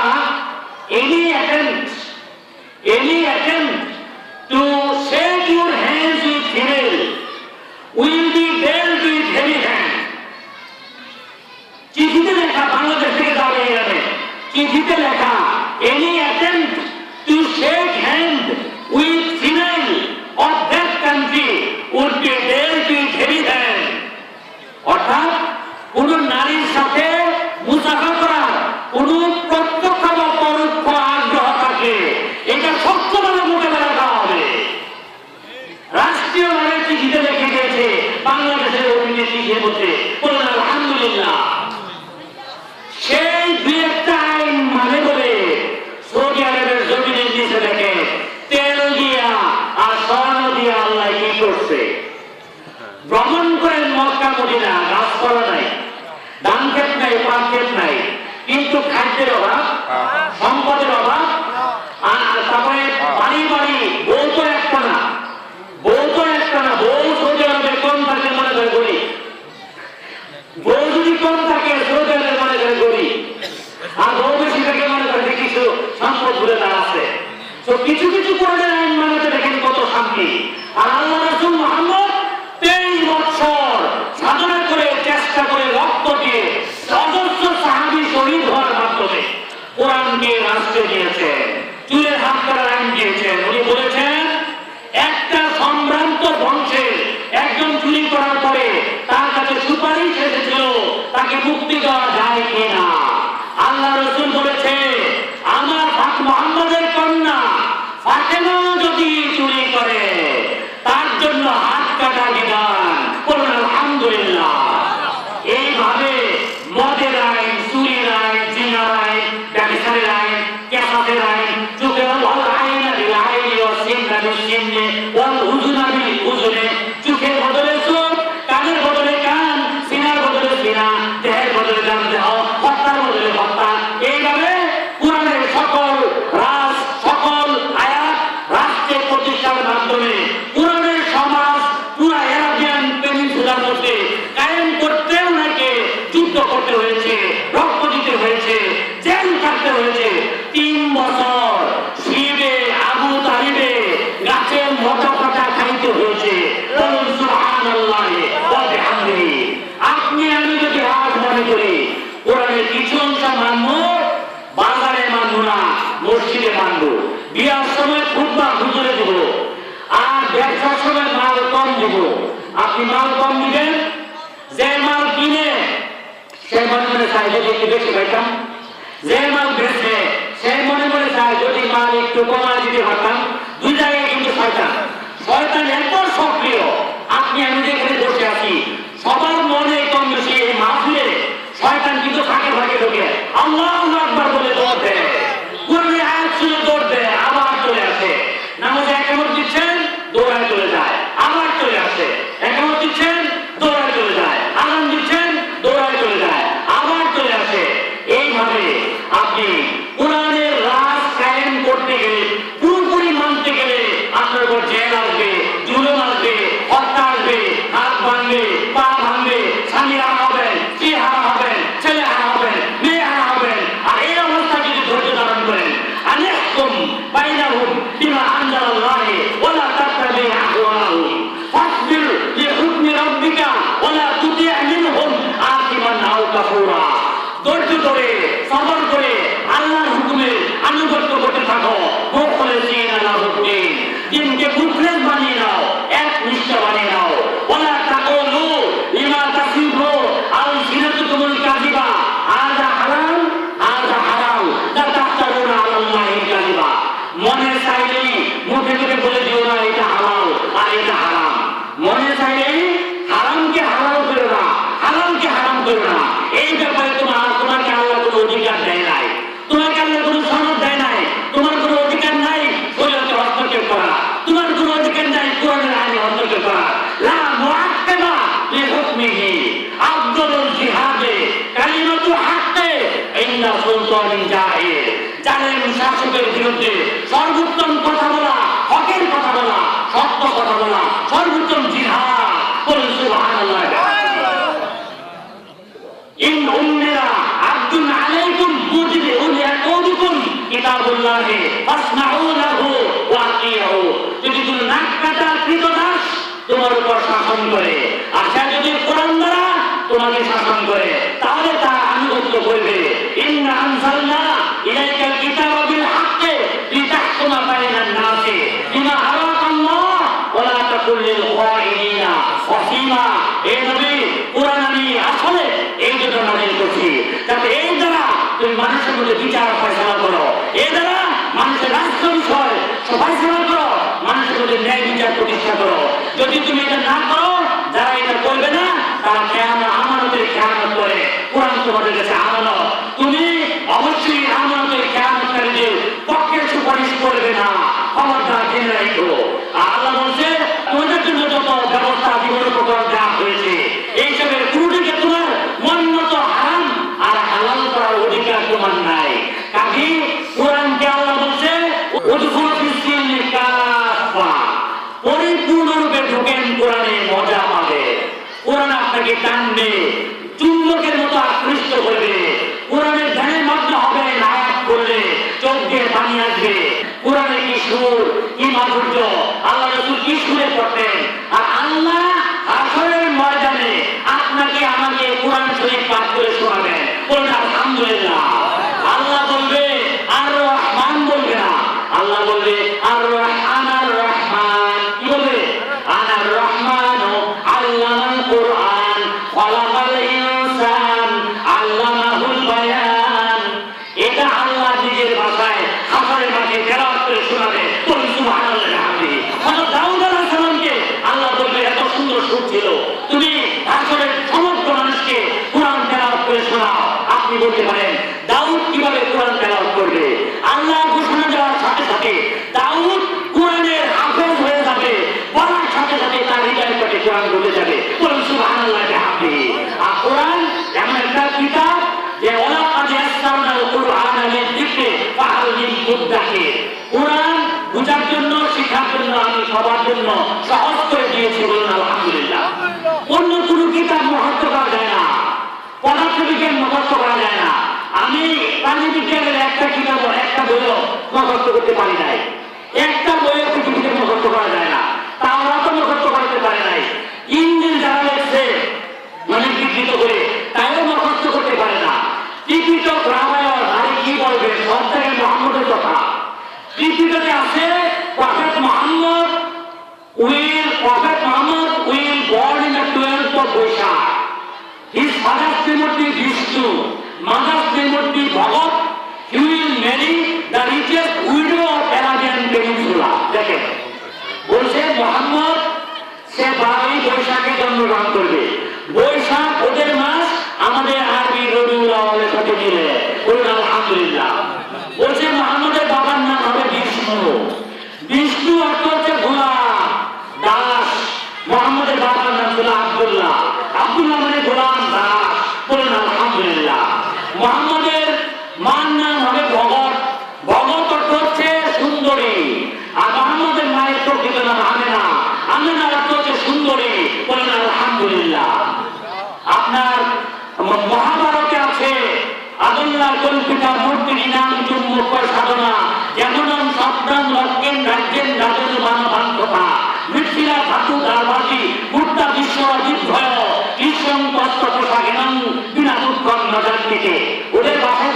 any attempt to shake your hands with female will be dealt with heavy hand. চিঠিতে লেখা, বাংলাদেশ থেকে যাবে ইরানে, চিঠিতে লেখা any attempt to shake hand with female of that country would be dealt with heavy hand. অর্থাৎ কোন নারীর সাথে মুসাফা করার কোন প্রত্যক্ষ বা পরোক্ষ আগ্রহ থাকে, এটা শক্তভাবে মোকাবেলা করা হবে। রাষ্ট্রীয়ভাবে চিঠিতে লিখে দিয়েছে বাংলাদেশের অভিনয় চিঠির মধ্যে, বলুন আলহামদুলিল্লাহ। সেই দুই একটা আইন মানে বলে সৌদি আরবের জমিনের নিচে দেখে তেল দিয়া আর স্বর্ণ দিয়া আল্লাহ কি করছে। ভ্রমণ করেন মক্কা মদিনা, গাছপালা নাই, ধান ক্ষেত নাই, পাট ক্ষেত নাই, কিন্তু খাদ্যের অভাব, সম্পদের অভাব, আর তারপরে বাড়ি বাড়ি বউ তো একটা না, বউ সৌদি আরবে কম থাকে মনে করে গরিব, বউ যদি কম থাকে সৌদি আরবে মনে করে গরিব, আর বউ বেশি থাকে মনে করে কিছু সম্পদ ঘুরে দাঁড়াচ্ছে। তো কিছু কিছু কোরআনের আইন মানাতে দেখেন কত শান্তি। আর আল্লাহ রাসূল মুহাম্মদ 23 বছর সাধনা করে চেষ্টা করে রক্ত দিয়ে অজস্র সাহাবী শহীদ হওয়ার মাধ্যমে কোরআনকে রাষ্ট্রে দিয়েছেন, চুলের হাত কাটার আইন দিয়েছেন। উনি বলেছেন একটা সম্ভ্রান্ত বংশের একজন চুরি করার পরে তার কাছে সুপারিশ এসেছিল তাকে মুক্তি দেওয়া যায় কিনা। আল্লাহ রাসূল বলেছে আমার মুহাম্মদের কন্যা ফাতেমা যদি চুরি করে তার জন্য হাত কাটা বিধান, বলুন আলহামদুলিল্লাহ। এইভাবে মদের আইন, চুরির আইন, জিনার আইন, ব্যভিচারের আইন, কেসাতের আইন, চোখের চোখের বদলে চোখ, কানের বদলে কান, সিনার বদলে সিনা, দেহের বদলে দেহ, হত্যার বদলে হত্যা। এইভাবে কোরআনের সকল আয়াত রাষ্ট্রে প্রতিষ্ঠার মাধ্যমে কোরআনের সমাজ পুরা আরাবিয়ান পেনিনসুলার মধ্যে কায়েম করতে ওনাকে যুদ্ধ করতে হয়েছে, রক্ত দিতে হয়েছে, জেল কাটতে হয়েছে। 3 বছর শিবে আবু তালিবে গাছের মোটা পাতা খাইতে হয়েছে। বলুন সুবহানাল্লাহ ওয়া বিহামদিহি। আপনি আমি যদি আজ মনে করি কোরআনের কিছু অংশ মানব, বাজারে মানব না, মসজিদে মানব, বিয়ার সময় খুতবা হুজুরে দিব, আর ব্যবসার সময় মাল কম দিব। আপনি মাল কম দিবেন, যে মাল কিনে সে মনে মনে চাই যদি একটু বেশি পাইতাম, যে মাল বেচে সে মনে মনে চায় যদি মাল একটু কমা দিতে পারতাম। দুই জায়গায় কিন্তু শয়তান এত সক্রিয়। আপনি আমি যেখানে বসে আছি সবার মনে কম বেশি এই মাহফিলে শয়তান কিন্তু ফাঁকে ফাঁকে ঢোকে, আল্লাহু আকবার বলে দৌড় দেয়, কোরআনের আয়াত শুনে দৌড় দেয়, আবার চলে আসে। নামাজে একামত দিচ্ছেন, দৌড়ায় চলে যায়, আবার চলে আসে। একামত দিচ্ছেন, দৌড়ায় চলে যায়, আযান দিচ্ছেন, দৌড়ায় চলে যায়, আবার চলে আসে। এইভাবে আপনি কোরআনের রাজ কায়েম করতে গেলে, পুরোপুরি মানতে গেলে আপনার উপর জেল আসবে, জুলুম সবর করে আল্লাহর হুকুমের আনুগত্য করতে থাকো। মুখলিসিনা লাহুদ্দিন, দিনকে মুখলেস বানিয়ে নাও, একনিষ্ঠ বানিয়ে নাও। ওয়ালা তাকুলু লিমা তাসিফু আলসিনাতুকুমুল কাযিবা হাযা হারাম হাযা হারাম লা তাফতারুনা আলাল্লাহি কাযিবা। মনে চাইলেই মুখে মুখে বলে দিও না এটা হালাল আর এটা হারাম। মনে চাইলেই হারামকে হালাল করো না, হালালকে হারাম করো না। এই ব্যাপারে তোমাকে আল্লাহ কোনো অধিকার দেয় নাই, তোমাকে আল্লাহ কোনো সনদ দেয় নাই। তোমার কোনো অধিকার নাই শরীয়তে হস্তক্ষেপ করা, তোমার কোনো অধিকার নাই কোরআনের আইনে হস্তক্ষেপ করা। লা মুআক্কিবা লিহুকমিহি আফদালুল জিহাদে কালিমাতু হাক্কে ইন্না সুলতানিন জাহির। জালেম শাসকের বিরুদ্ধে সর্বোত্তম কথা বলা, হকের কথা বলা, সত্য কথা বলা সর্বোত্তম জিহাদ। বলুন সুবহানাল্লাহ। ইন উম্মিরা আব্দুন আলাইকুম মুজিবে উলিয়া কওলুকুম কিতাবুল্লাহি ফাসমাউ লাহু ওয়া আতিউ। যদি তুমি নাক কাটা কৃতদাস তোমার উপর শাসন করে, আচ্ছা যদি কোরআন দ্বারা তোমাকে শাসন করে তাহলে তা আনুগত্য করবে। ইন্না আনজালনা ইলাইকাল কিতাবা বিল হাক্কি লিতাহকুমা বাইনান নাসি বিমা আরাকাল্লাহ ওয়া লা তাকুল লিল খাইনিনা ওয়াসিমা। এই নবী কোরআন আমি আসলে এই জন্য নাযিল করছি যাতে এই দ্বারা তুমি মানুষের মধ্যে বিচার ফয়সালা করো, এই দ্বারা মানুষের রাষ্ট্র বিষয় ফয়সালা করো, মানুষের মধ্যে ন্যায় বিচার প্রতিষ্ঠা করো। যদি তুমি এটা না করো, যারা এটা করবে না তারা আমানতের খেয়ানত করে। কোরআন তোমাদের কাছে আমানত, তুমি অবশ্যই আমানতের খেয়ানতকারীদের পক্ষে সুপারিশ করবে না। খবরদার জেনে রাখো। আল্লাহ বলছে তোমাদের জন্য যত ব্যবস্থা জীবন উপকরণ দেওয়া হয়েছে এইসবের কোনটিকে তোমার মন মতো হারাম আর হালাল করার অধিকার তোমার নাই। কাজী কোরআনকে আল্লাহ বলছে উদখুলু ফিস-সিলমি কাফা, পরিপূর্ণরূপে ঢোকেন কোরআনে মজা পাবে। কোরআন আপনাকে টানবে, চুম্বকের মতো আকৃষ্ট করবে। কোরআনের ধ্যানে মগ্ন হবে, আয়াত করলে চোখ দিয়ে পানি আসবে। কোরআনে কি সুর, কি মাধুর্য, আল্লাহ রাসূল কি সুরে পড়তেন। আর আল্লাহ হাসরের ময়দানে আপনাকে আমাকে কোরআন শরীফ পাঠ করে শোনাবেন। বলুন আলহামদুলিল্লাহ। আল্লাহ বলবে আর রহমান বলবে না, আল্লাহ বলবে আর রহমান। আর রহমান কি বলবে? আনার রহমান আল্লামাল কোরআন খালাকাল ইনসান আল্লামাহুল বায়ান। এটা আল্লাহ নিজের ভাষায় হাসরের মাঠে তেলাওয়াত করে শোনাবে। বলুন সুবহানাল্লাহ। হযরত দাউদ আলাইহিস সালামকে আল্লাহ বলবে এত সুন্দর সুর ছিল, তুমি হাসরের সমস্ত মানুষকে কোরআন তেলাওয়াত করে শোনাও। আপনি বলতে পারেন দাউদ কিভাবে কোরআন তেলাওয়াত করবে? আল্লাহ ঘোষণা দেওয়ার সাথে সাথে দাউদ কোরআনের হাফেজ হয়ে যাবে, বলার সাথে সাথে তার হৃদয়ের কাছে কোরআন ঢুকে যাবে। বলুন সুবহানাল্লাহ। আর কোরআন এমন একটা কিতাব যে ওয়ালাকাদ ইয়াসসারনাল কুরআনা লিযিকরি ফাহাল মিন মুদ্দাকির। কোরআন বুঝার জন্য, শেখার জন্য আমি সবার জন্য সহজ করে দিয়েছি। বলুন আলহামদুলিল্লাহ। অন্য কোনো কিতাব মুখস্থ করা যায় না, পদার্থবিজ্ঞান মুখস্থ করা যায় না। আমি প্রাণীবিজ্ঞানের একটা কিতাব, একটা বইও মুখস্থ করতে পারি নাই। একটা বইও পৃথিবীতে মুখস্থ করা যায় না, তাওরা তো মুখস্থ করতে পারে নাই। ইঞ্জিল যারা লেখছে মানে বিকৃত করে তাইও মুখস্থ করতে পারে না। ত্রিপিটক, রামায়ণ, আরে কি বলবে, সব জায়গায় মুহাম্মদের কথা। ত্রিপিটকে আছে prophet Muhammad will born in the 12th of Boishakh. His father's name would be Vishnu, mother's name would be Bhagat. He will marry the richest widow of Arabian Peninsula. দেখেন বলছে মুহাম্মদ সে 12ই বৈশাখে জন্মগ্রহণ করবে। বৈশাখ ওদের মাস, আমাদের আরবি রবিউল আউয়ালের সাথে মিলে। বলুন আলহামদুলিল্লাহ। বলছে মুহাম্মদের বাবার নাম হবে বিষ্ণু। বিষ্ণু অর্থ হচ্ছে গোলাম, দাস। মুহাম্মদের বাবার নাম ছিল আব্দুল্লাহ। আব্দুল্লাহ মানে গোলাম, দাস। বলুন আলহামদুলিল্লাহ। মুহাম্মদের মার নাম হবে ভগত। ভগত অর্থ হচ্ছে সুন্দরী। আর মুহাম্মদের মায়ের প্রকৃত নাম আমেনা। আমেনা অর্থ হচ্ছে সুন্দরী। বলুন আলহামদুলিল্লাহ। আপনার মহাভারতে আছে আদুল্লাহ কল্পিতা মূর্তির ইনাম চুম্বক সাধনা যেমন সপ্তাম লক্ষ্যেন রাজ্যেন রাজের মানবান্ধতা মৃত্তিরা ধাতু দারবাজি মূর্তা বিশ্বজিৎ ভয় কৃষ্ণ তত্ত্ব পোশাকেন বিনা দুঃখম নজান্তিতে। ওদের ভাষায়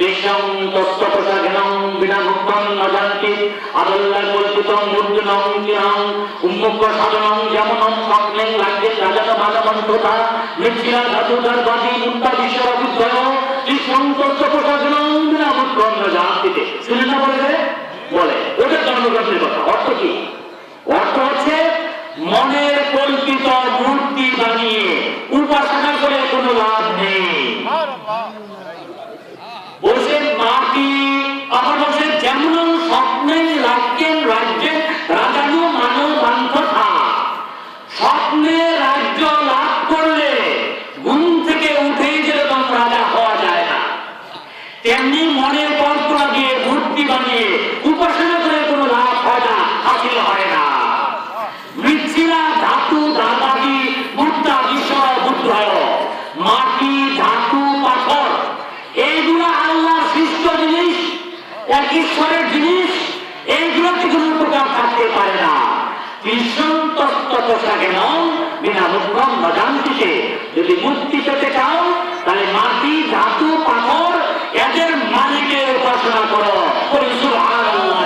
কৃষ্ণং তত্ত্বপ্রসাঘনং বিনা মুক্তং নজান্তি আদল্লার কল্পিতং মূর্তিনং চিরং উন্মুক্ত সাধনং যেমনং স্বপ্নেং রাজ্যের রাজাত মানবন্ততা মৃত্তিরা ধাতুদার বাদী মুক্তা বিশ্বের অভিজ্ঞয় কৃষ্ণং তত্ত্বপ্রসাঘনং বিনা মুক্তং নজান্তিতে শুনে না বলে ওটা ধর্মগ্রন্থের কথা। অর্থ কি? অর্থ হচ্ছে মনের কল্পিত মূর্তি বানিয়ে উপাসনা করে কোনো লাভ নেই। বলছে মাটি আবার বলছে যেমন স্বপ্নে রাজ্যের রাজানো মানব বান্ধতা, স্বপ্নে রাজ্য লাভ করলে ঘুম থেকে উঠেই যেরকম রাজা হওয়া যায় না, তেমনি মনের কল্পনা দিয়ে মূর্তি বানিয়ে উপাসনা করে কোনো লাভ হয় না, হাসিল হয় না। মৃত্তিকা ধাতু ধাতাদি মুক্তা ঈশ্বর বুদ্ধয় মাটি ধাতু পাথর এইগুলো আল্লাহর সৃষ্ট জিনিস, এক ঈশ্বরের জিনিস, এইগুলোতে কোনো প্রকার থাকতে পারে না। বিনা মুক্তং নজান্তিতে যদি মুক্তি পেতে চাও তাহলে মাটি ধাতু পাথর এদের মালিকের উপাসনা করো। সুবহানাল্লাহ।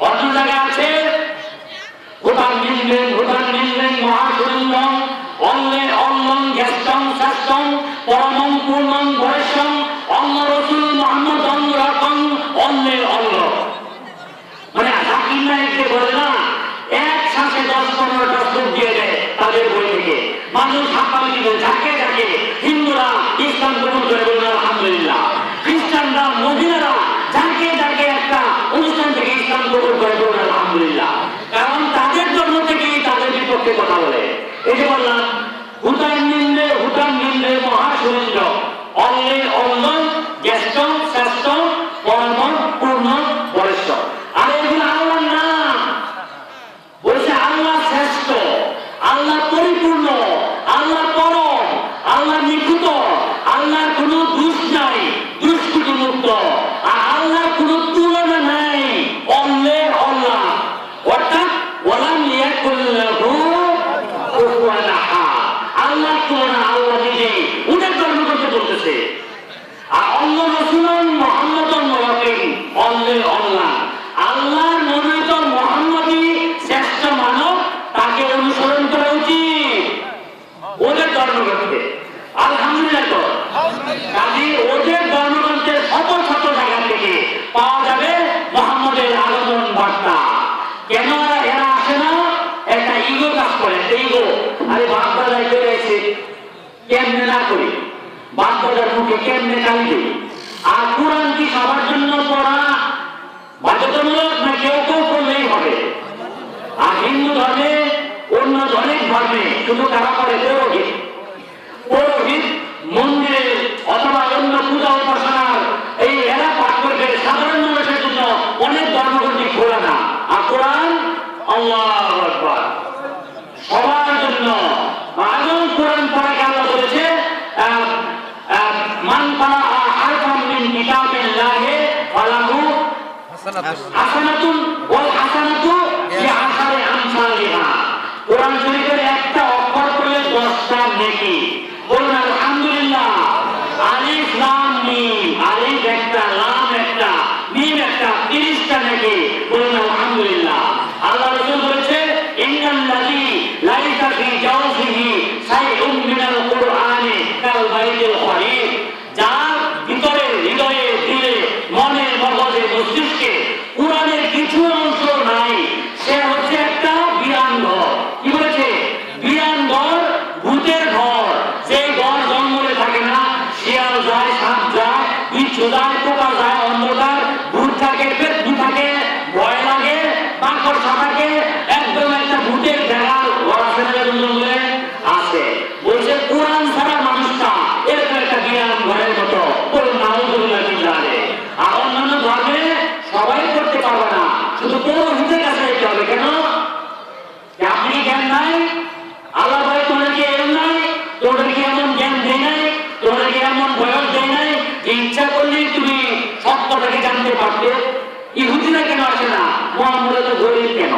অন্য জায়গায় আছে ভূটান নিলেন মহাশূন্যং অল্লে অল্লং জ্যেষ্ঠং শ্রেষ্ঠং পরমং পূর্ণং বয়সং অল্ল রসুল মুহাম্মদং রাকং অল্লে অল্ল। মানে জাকির নায়েককে বলে না এক শ্বাসে 10-15টা শ্লোক দিয়ে দেয় তাদের বই থেকে, মানুষ হাঁপানি দিবে যাকে যাকে। হিন্দুরা ইসলাম গ্রহণ করে বলবেন আলহামদুলিল্লাহ, খ্রিস্টানরা মহিলারা যাকে যাকে একটা অনুষ্ঠান থেকে ইসলাম গ্রহণ করে বলবেন আলহামদুলিল্লাহ, কারণ তাদের জন্ম থেকেই তাদের বিপক্ষে কথা বলে। এই যে বললাম ভূটান নিন্দে মহাসুরেন্দ্র অল্লে অল্লং জ্যেষ্ঠং শ্রেষ্ঠং পরমং পূর্ণং বরেশ্বর। আর এগুলো আল্লাহর নাম। বলছে আল্লাহ শ্রেষ্ঠ, আল্লাহ পরিপূর্ণ, আল্লাহ পরম, আল্লাহ নিখুঁত, আল্লাহর কোনো দোষ নাই, দুষ্কৃতি মুক্ত, আর আল্লাহর কোনো তুলনা নাই। অল্লে অল্লাহ অর্থাৎ ওয়ালাম ইয়াকুল লাহু কুফুয়ান আহাদ। আল্লাহর তুলনা আল্লাহ নিজেই, উনার জন্ম করতে বলতেছে। আর অল্লাহ রাসূলুন মুহাম্মাদুন রাসূল অল্লে অল্লাহ, আল্লাহর মনোনীত মুহাম্মদই শ্রেষ্ঠ মানব, তাকে অনুসরণ করা উচিত ওদের ধর্মগ্রন্থে। আলহামদুলিল্লাহ। তো কাজে ওদের ধর্মগ্রন্থের শত শত জায়গা থেকে পাওয়া যাবে মুহাম্মদের আগমন বার্তা। কেন এরা আসে না? একটা ইগো কাজ করে, ইগো। আরে বাপদাদাই চলে এসে কেমনে না করি, বাপদাদার মুখে কেমনে গালি দিই। আর কোরআন কি সবার জন্য পড়া বাধ্যতামূলক না কেউ কেউ করলেই হবে? আর হিন্দু ধর্মে অন্য অনেক ধর্মে শুধু তারা করে পৌরোহিত। পৌরোহিত মন্দিরে অথবা অন্য পূজা উপাসনার এই এরা পাঠ করবে, সাধারণ মানুষের জন্য অনেক ধর্মগ্রন্থি খোলা না। আর কোরআন আল্লাহু আকবার সবার জন্য। এবং কোরআন পড়াকে আল্লাহ বলেছে মান ক্বারাআ হারফাম মিন কিতাবিল্লাহি ফালাহু হাসানাতুন ওয়াল হাসানাতু বিআশরি আমসালিহা। কোরআন শরীফের একটা অক্ষর পড়লে 10টা নেকি। বলুন আলহামদুলিল্লাহ। আলিফ লাম মিম, আলিফ একটা, লাম একটা, মিম একটা, 30টা নেকি। বলুন আলহামদুলিল্লাহ। আল্লাহ রাসূল বলেছে ইন্নাল্লাযী লাইসা ফি জাওফিহি শাইউন মিনাল কুরআনি কাল বাইতুল খরিফ। যার ভিতরে হৃদয়ে দিলে মনে মগজে মস্তিষ্কে কোরআনের কিছু অংশ নাই, সে হচ্ছে একটা বিরান ঘর। কি বলেছে? বিরান ঘর, ভূতের ঘর। সেই ঘর জঙ্গলে থাকে না, শিয়াল যায়, সাপ যায়, বিচ্ছু যায়, পোকা যায়, অন্ধকার, ভূত থাকে, পেট্টু থাকে, ভয় লাগে, মাকড়সা থাকে, একদম একটা ভূতের বেড়াল ঘর আছে না জঙ্গলে আছে। বলছে কোরআন ছাড়া মানুষটা এরকম একটা বিরান ঘরের মতো। বলুন নাউযুবিল্লাহ জানে। আর অন্যান্য ধর্মে সবাই করতে পারবে না, শুধু পৌরোহিতের কাছে যেতে হবে। কেন? আপনি জ্ঞান নাই, আল্লাহ ভাই তোমাকে এরম নাই, তোমাদেরকে এমন জ্ঞান দেয় নাই, তোমাদেরকে এমন বয়স দেয় নাই যে ইচ্ছা করলেই তুমি সত্যটাকে জানতে পারতে। ইহুদিরা কেন আসে না? মুহাম্মদ তো গরিব কেন?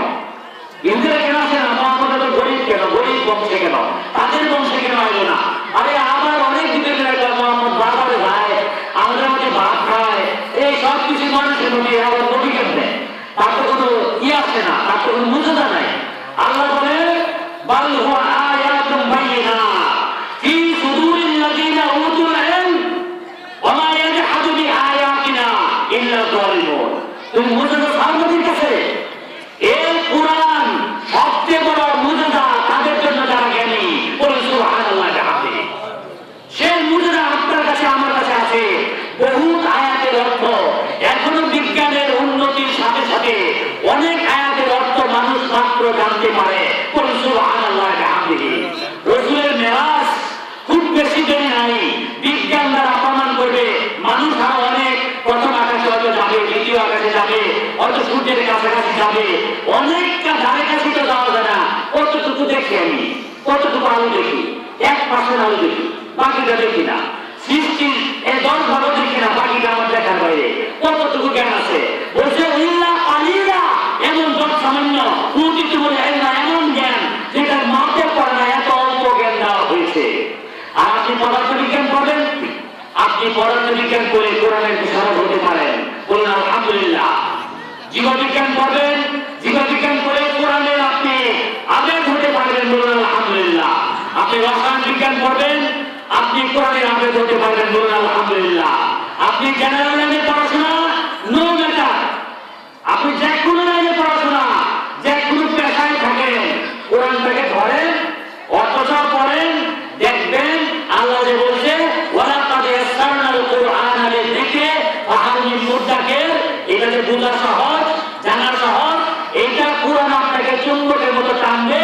ইহুদিরা কেন আসে না? মুহাম্মদ তো গরিব কেন? গরিব বংশে কেন? তাদের বংশে কেন আসবে না? আরে আবার অনেক যুগের মুহাম্মদ বারবার ভাই আমরা আসে না, তার তো কোনো মুজিজা নাই। আল্লাহ বলে বাল হুয়া আয়াতুম বাইয়িনাত ফি সুদুরিল লাযিনা উতুল ইলম ওয়া মা ইয়াজহাদু বিআয়াতিনা ইল্লা যালিমুন। তুমি মুজিজা সামনের কাছে, এই কুরআন সবচেয়ে বড় মুজিজা তাদের জন্য যারা জ্ঞানী। বলুন সুবহানাল্লাহ। সেই মুজিজা আপনার কাছে আমার কাছে আছে। বহুত আয়াতের অর্থ এখনো বিজ্ঞানের উন্নতির সাথে সাথে অনেক আয়াতের অর্থ মানুষ মাত্র জানতে পারে। বলুন সুবহানাল্লাহ। রাসূলের মেরাজ খুব বেশি দেরি নাই, বিজ্ঞান দ্বারা প্রমাণ করবে মানুষ আরো অনেক প্রথম আকাশে হয়তো যাবে, দ্বিতীয় আকাশে যাবে, হয়তো সূর্যের কাছাকাছি যাবে, অনেকটা ধারে কাছে তো যাওয়া যায় না। কতটুকু দেখি আমি, কতটুকু আলো দেখি, 1% আলো দেখি, বাকিটা দেখি না। সৃষ্টির এই 10 ভাগও দেখি না, বাকিটা আমার দেখার বাইরে। কতটুকু জ্ঞান আছে? বলছে ইল্লা কালিলা, এমন যত সামান্য উচিত বলে এমন জ্ঞান যেটা মাপে পারে না, এত অল্প জ্ঞান দেওয়া হয়েছে। আর আপনি পদার্থবিজ্ঞান পড়েন, আপনি পদার্থবিজ্ঞান করে কোরআনের বিশারদ হতে পারেন। বলুন আলহামদুলিল্লাহ। জীববিজ্ঞান পড়বেন, জীববিজ্ঞান করে কোরআনের আপনি আবেদ হতে পারবেন। বলুন আলহামদুলিল্লাহ। আপনি রসায়ন বিজ্ঞান পড়বেন, আপনি কোরআনের আবেদ হতে পারবেন। বলুন আলহামদুলিল্লাহ। আপনি জেনারেল লাইনে পড়াশোনা, নো ম্যাটার, আপনি যে কোনো লাইনে পড়াশোনা, যে কোনো পেশায় থাকেন, কোরআনটাকে ধরেন, অথচ পড়েন, দেখবেন আল্লাহ যে বলছে ওয়ালাকাদ ইয়াসসারনাল কুরআনা লিযিকরি ফাহাল মিন মুদ্দাকির। এটা যে বোঝা সহজ, জানা সহজ, এইটা কোরআন আপনাকে চুম্বকের মতো টানবে।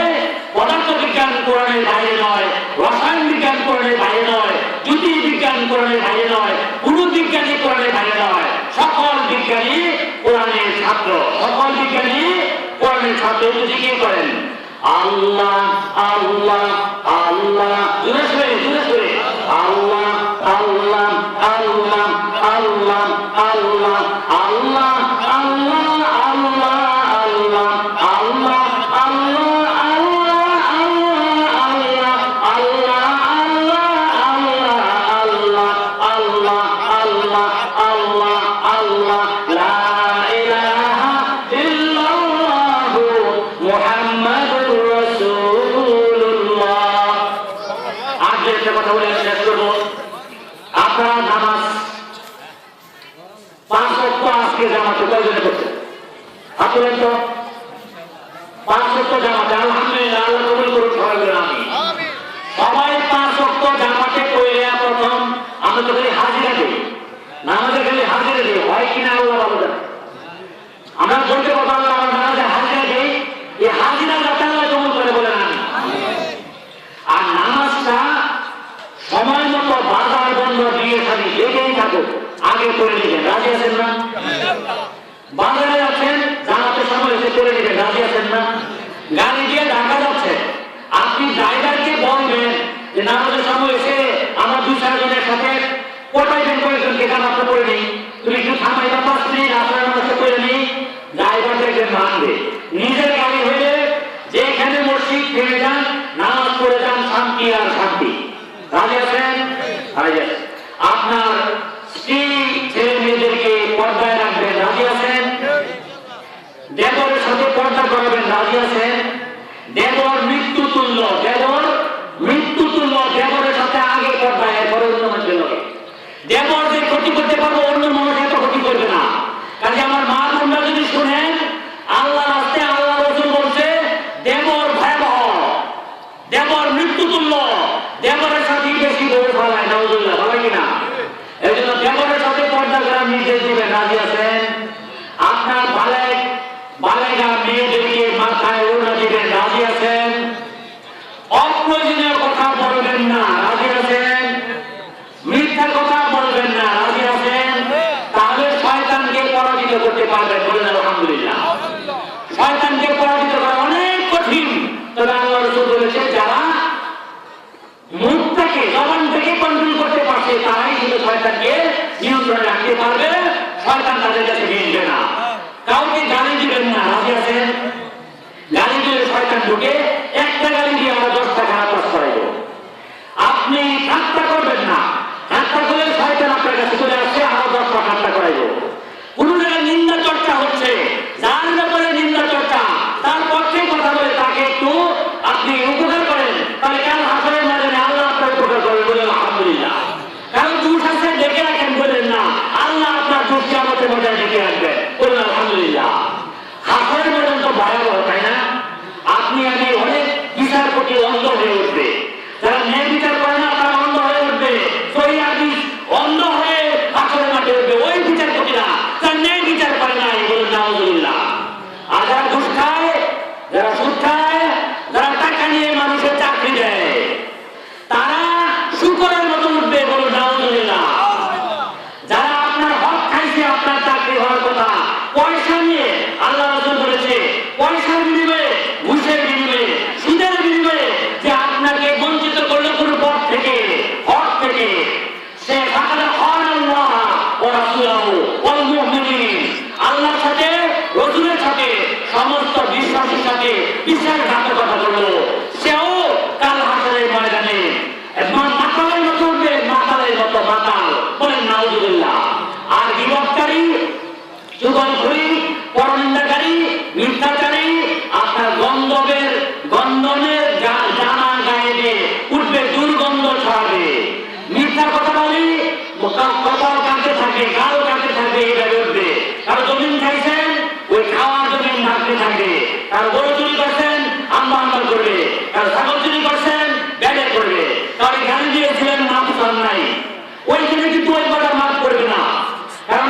পদার্থবিজ্ঞান কোরআনের বাইরে নয়, রসায়ন বিজ্ঞান কোরআনের বাইরে নয়, জ্যোতির্বিজ্ঞান কোরআনের বাইরে নয়, কোনো বিজ্ঞানী কোরআনের বাইরে নয়। সকল বিজ্ঞানী কোরআনের ছাত্র, সকল বিজ্ঞানী কোরআনের ছাত্র। যদি কি করেন আল্লাহ আল্লাহ আল্লাহ, জোরে জোরে জোরে জোরে আল্লাহ আল্লাহ আল্লাহ আল্লাহ আল্লাহ আল্লাহ আল্লাহ আল্লাহ আল্লাহ আল্লাহ আপনারা নামাজ 5 ওয়াক্ত আজকে জামাতে কয়জনে করছেন? আপনারা তো 5 ওয়াক্ত জামাতে, আলহামদুলিল্লাহ, আল্লাহ কবুল করুন সবাই বলেন আমিন। সবাই 5 ওয়াক্ত জামাতে কইরা প্রথম আমরা তো খালি হাজিরা দিই, নামাজে খালি হাজিরা দিই, হয় কিনা আল্লাহ ভালো জানে। আমরা বলতে পারবো আল্লাহ আমার নামাজে হাজিরা দিই, এই হাজিরা যাতে আল্লাহ কবুল করে বলেন আমিন। আর নামাজটা সময় মতো বাজার বন্ধ দিয়ে খালি লেগেই থাকো, আগে করে নিবেন। রাজি আছেন না? বাজারে আছেন, জানাতে সময় এসে করে নিবেন। রাজি আছেন না? গাড়ি দিয়ে ঢাকা যাচ্ছে, আপনি ড্রাইভারকে বলবেন যে নামাজের সময় এসে আমার 2-4 জনের সাথে পটাইবেন, কয়েকজনকে জানাতে করে নেই, তুমি একটু থামাইবা 5 মিনিট, আপনার নামাজটা করে নিই। ড্রাইভার দেখবেন মানবে। নিজের গাড়ি হইলে যেখানে মসজিদ ফিরে যান, নামাজ পড়ে যান, শান্তি আর শান্তি। রাজি আছেন? আপনার স্ত্রী ছেলে মেয়েদেরকে পর্দায় রাখবেন। রাজি আছেন? দেবরের সাথে পর্দা করাবেন। রাজি আছেন? দেবর মৃত্যু তুল্য, দেবর মৃত্যু তুল্য, দেবরের সাথে আগে পর্দায়, এরপরে অন্য মানুষের লোকে। দেবর যে ক্ষতি করতে পারবো, অন্য মানুষ এত ক্ষতি করবে না। কাজে আমার মা বোনরা যদি শুনেন, আল্লাহ রাস্তে আল্লাহ রাসূল বলছে দেবর ভয়াবহ, দেবর মৃত্যু তুল্য, দেবরের সাথে বেশি বউ ফেলায়। নাউজুবিল্লাহ, ভালো কিনা? এই জন্য দেবরের সাথে পর্দা করার নির্দেশ দিবেন। রাজি আছেন? আপনার বালেগা মেয়েদেরকে মাথায় ওড়না দিবেন। রাজি আছেন? অপ্রয়োজনীয় কথা বলবেন না। রাজি আছেন? মিথ্যা কথা বলবেন না। রাজি আছেন? তাহলে শয়তানকে পরাজিত করতে পারবেন। বলেন আলহামদুলিল্লাহ। শয়তানকে পরাজিত করা অনেক কঠিন, তবে আল্লাহ রাসূল বলেছে যারা মুখটাকে, জবানটাকে কন্ট্রোল করতে পারছে, তারাই শুধু শয়তানকে নিয়ন্ত্রণে রাখতে পারবে। শয়তান তাদের কাছে মিলবে না। কাউকে গালি দিবেন না। রাজি আছেন? গালি দিলে শয়তান ঢুকে, একটা গালি দিয়ে আমরা 10টা খারাপ কাজ করাইব। আপনি ঠাট্টা করবেন না, ঠাট্টা করলে শয়তান আপনার কাছে চলে আসছে, আরো 10টা ঠাট্টা করাইব। কোন জায়গায় নিন্দা চর্চা হচ্ছে, যার ব্যাপারে নিন্দা চর্চা, বিচারপতি অন্ধ হয়ে উঠবে, যারা ন্যায় বিচার করে না তারা অন্ধ হয়ে উঠবে, সহিহ হাদিস অন্ধ হয়ে হাসরের মাঠে উঠবে ওই বিচারপতিরা যারা ন্যায় বিচার করে না। এগুলো নাউজুবিল্লাহ। আর যারা ঘুষ খায়, যারা সুদ খায়, যারা টাকা নিয়ে মানুষের চাকরি দেয়, তারা শুকরের মতো উঠবে, বলুন নাউজুবিল্লাহ। যারা আপনার হক খাইছে, আপনার চাকরি হওয়ার কথা, পয়সা নিয়ে, আল্লাহ রাসূল বলেছে পয়সার বিনিময়ে, ঘুষের বিনিময়ে, সুদের বিনিময়ে যে আপনাকে বঞ্চিত করলো কোনো পথ থেকে, হক থেকে, সে ফাকাদ খানাল্লাহ ওয়া রাসূলুহু ওয়াল মুমিনিন, আল্লাহর সাথে রাসূলের সাথে সমস্ত বিশ্বাসীর সাথে বিশ্বাসঘাতকতা করলো, সেও কাল হাসরের ময়দানে মাতালের মতো উঠবে, মাতালের মতো মাতাল, বলেন নাউজুবিল্লাহ। আর গীবতকারী, চুগলখড়ি, পরনিন্দাকারী, মিথ্যাচারী আপনার গন্ধনের জামা গায়ে দিয়ে উঠবে, দুর্গন্ধ ছড়াবে। মিথ্যা কথা বলি, কপাল কাটতে থাকে, গাল কাটতে থাকে, এইভাবে উঠবে। কারো জমিন খাইছেন, ওই খাওয়ার জমিন ঢাকতে থাকবে। কারো গরু চুরি করছেন, আম্বা আম্বা করবে। কারো ছাগল চুরি করছেন, ব্যাগে করবে। কারো গাড়ি দিয়েছিলেন, মাফ করেন নাই, ওইখানে কিন্তু ওই কথা মাফ করবে না। কারণ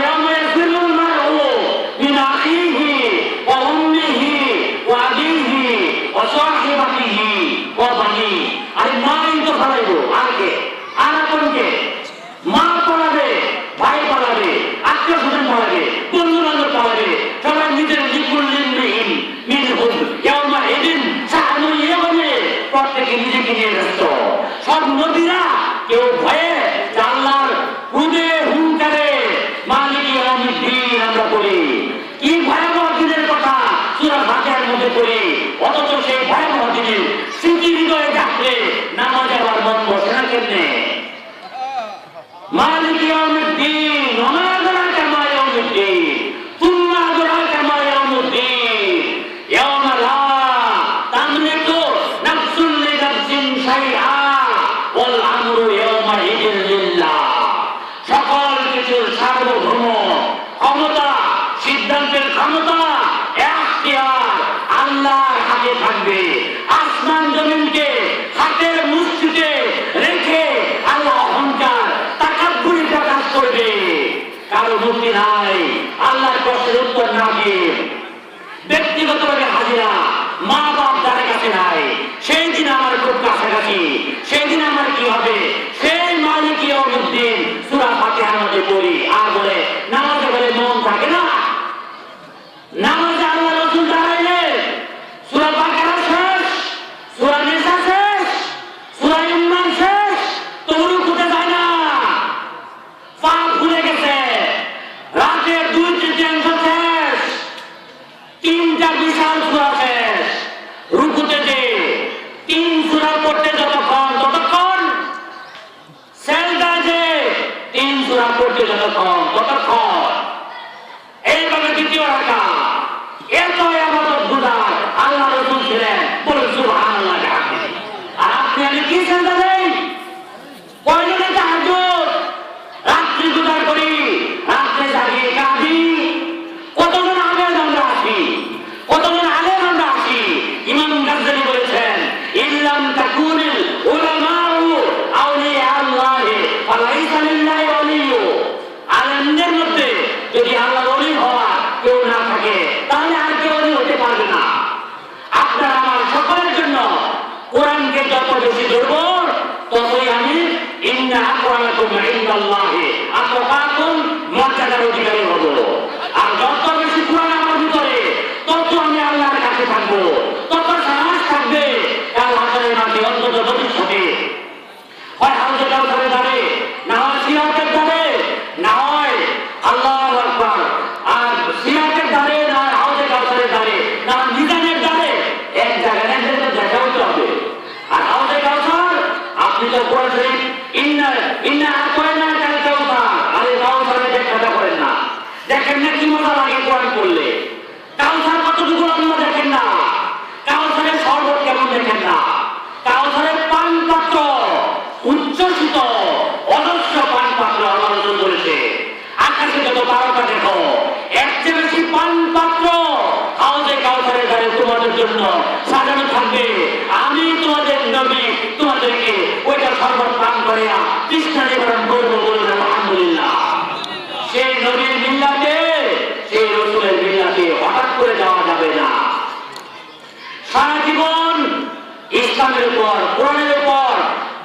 মা পড়াবে, ভাই পড়াবে, আত্মীয় স্বজন পড়াবে, বন্ধু বান্ধব পড়াবে, সবাই নিজের প্রত্যেকে নিজেকে নিয়ে ব্যস্ত। সব নবীরা কেউ ভয়ে আল্লাহর ক্রোধে হুঙ্কারে মালিক ইয়াউমিদ্দিন আমরা বলি, কি ভয়াবহ দিনের কথা সূরা ফাতিহার মধ্যে পড়ি, অথচ সেই ভয়াবহ দিনের স্মৃতি হৃদয়ে থাকলে নামাজ আবার মন বসে না কেমনে? মালিক ইয়াউমিদ্দিন, ওয়া মা আদরাকা মা ইয়াউমিদ্দিন, সুম্মা আদরাকা মা ইয়াউমুদ্দিন, ইয়াওমা লা তামলিকু নাফসুন লিনাফসিন শাইআ ওয়াল আমরু ইয়াওমাইযিন লিল্লাহ। সকল কিছুর সার্বভৌম ক্ষমতা, সিদ্ধান্তের ক্ষমতা, এখতিয়ার আল্লাহর হাতে থাকবে। আসমান জমিনকে হাতের মুষ্টিতে রেখে আল্লাহ অহংকার তাকাব্বুরি প্রকাশ করবে। কারো মুক্তি নাই আল্লাহর প্রশ্নের উত্তর না দিয়ে। ব্যক্তিগতভাবে হাজিরা, মা বাপ যার কাছে নাই, সেই দিন আমার খুব কাছাকাছি, সেই দিন আমার কি হবে? সেই মালিক ইয়াউমিদ্দিন সূরা ফাতিহার মধ্যে পড়ি। আর বলে নামাজে বলে মন থাকে না, নামাজে আল্লাহ রাসূল দাঁড়াইলে সূরা বাকারা শেষ, সূরা নিসা শেষ, সূরা ইমরান শেষ, তবু খুঁজে যায় না, পা ভুলে গেছে, রাতের 2/3 শেষ, 3টা বিশাল সূরা শেষ, রুকুতে যে 3 সূরা পড়তে ততক্ষণ, সেজদায় যে 3 সূরা পড়তে ততক্ষণ, এইভাবে দ্বিতীয় রাকাত। এত ইবাদত গুজার আল্লাহ রাসূল ছিলেন, বলুন সুবহানাল্লাহ। আর আপনি আমি কি চিন্তা দেই? কয়জনে তাহাজ্জুদ রাত্রি গুজার করি, রাত্রে জাগিয়ে কাঁদি, কতজন আলেম আমরা আসি, কতজন আলেম আমরা আসি। ইমাম গাজ্জালী বলেছেন, ইল্লাম তাকুনিল উলামাউ আউলিয়া আল্লাহি ফালাইসা লিল্লাহি ওয়ালিয়্যু। আলেমদের মধ্যে যদি আল্লাহর ওলি হওয়া কেউ না থাকে, তাহলে আর কেউ ওলি হতে পারবে না। আপনার আমার সকলের জন্য কোরআনকে যত বেশি ধরব, ততই আমি ইন্না আকরামাকুম ইনদাল্লাহি আতকাকুম মর্যাদার অধিকারী হব। আর যত বেশি কোরআন আমার ভিতরে, তত আমি আল্লাহর কাছে থাকবো, তত সাহস থাকবে কাল হাসরের মাঠে অন্তত ভবিষ্যতে হয় হাউজে কাউসারের দ্বারে, না হয় সিরাতের দ্বারে, না হয় আল্লাহু আকবার আর সিরাতের দ্বারে, না হয় হাউজে কাউসারের দ্বারে, না হয় মিজানের দ্বারে। এক জায়গায় দেখা হতে হবে। আর হাউজে কাউসার আপনি তো পড়েছেন, ইন্না আতাইনাকাল কাউসার, আরে কাউসারের ব্যাখ্যাটা করেন না, দেখেন না কি মজা লাগে কোরআন পড়লে। কাউসার কতটুকু আপনারা দেখেন না, কাউসারের শরবত কেমন দেখেন না, কাউসারের পান পাত্র উচ্চসিত অজস্র পান পাত্র আল্লাহ রাসূল বলেছে, আকাশে যত তারকা দেখো, এর চেয়ে বেশি পান পাত্র হাউজে কাউসারের ধারে তোমাদের জন্য সাজানো থাকবে। আমি তোমাদের তৃষ্ণা নিবারণ করবো, বলুন আলহামদুলিল্লাহ। সেই নবীর মিল্লাতে, সেই রসুলের মিল্লাতে হঠাৎ করে যাওয়া যাবে না। সারা জীবন ইসলামের উপর, কোরআনের উপর,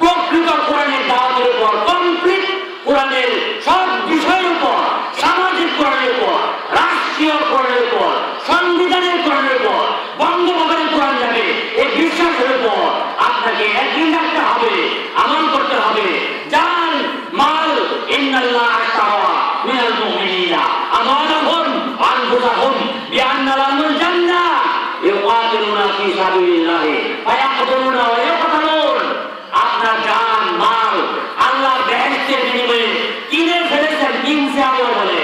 প্রকৃত কোরআনের দাওয়াতের উপর, কমপ্লিট কোরআনের সব বিষয়ের উপর, সামাজিক কোরআনের উপর, রাষ্ট্রীয় কোরআনের উপর, সংবিধানের কোরআনের উপর, বঙ্গভবনের কোরআন যাবে, এই বিশ্বাসের উপর আপনাকে একদিন রাখতে হবে, আমল করতে হবে। জান মাল ইন্নাল্লাহ আশতারা মিনাল মুমিনিনা আমালাহুম ওয়া আনফুসাহুম বিআন্না লাহুমুল জান্নাহ ইউকাতিলুনা ফি সাবিলিল্লাহ ফায়াকতুলুনা ওয়া ইয়াকতুলুন। আপনার জান মাল আল্লাহ বেহেশতের বিনিময়ে কিনে ফেলেছেন, কিনছে আল্লাহ বলে।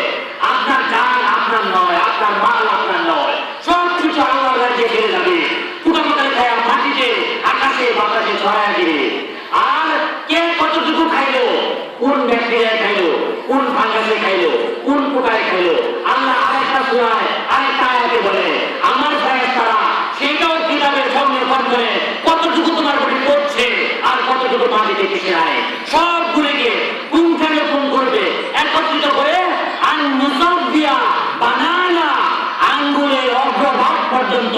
আপনার জান আপনার নয়, আপনার মাল আপনার নয়, সব কিছু আল্লাহর রাজ্যে ফিরে যাবে। কুটাকুটাই খায় মাটিতে আকাশে বাতাসে ছড়ায় দিবে। আর কে কতটুকু খাইলো, কোন ব্যাকটেরিয়ায় খাইলো, কোন ফাঙ্গাসে খাইলো, কোন পোকায় খাইলো, আল্লাহ আরেকটা সূরায় আরেকটা আয়াতে বলে আমার ফেরেশতারা সেটাও কিতাবের সংরক্ষণ করে কতটুকু তোমার বডি পড়ছে আর কতটুকু মাটিতে মিশে যায়, সবগুলিকে পুঙ্খানুপুঙ্খ করবে, একত্রিত করে আন-মুসাব্বিয়া বানানা আঙ্গুলের অগ্রভাগ পর্যন্ত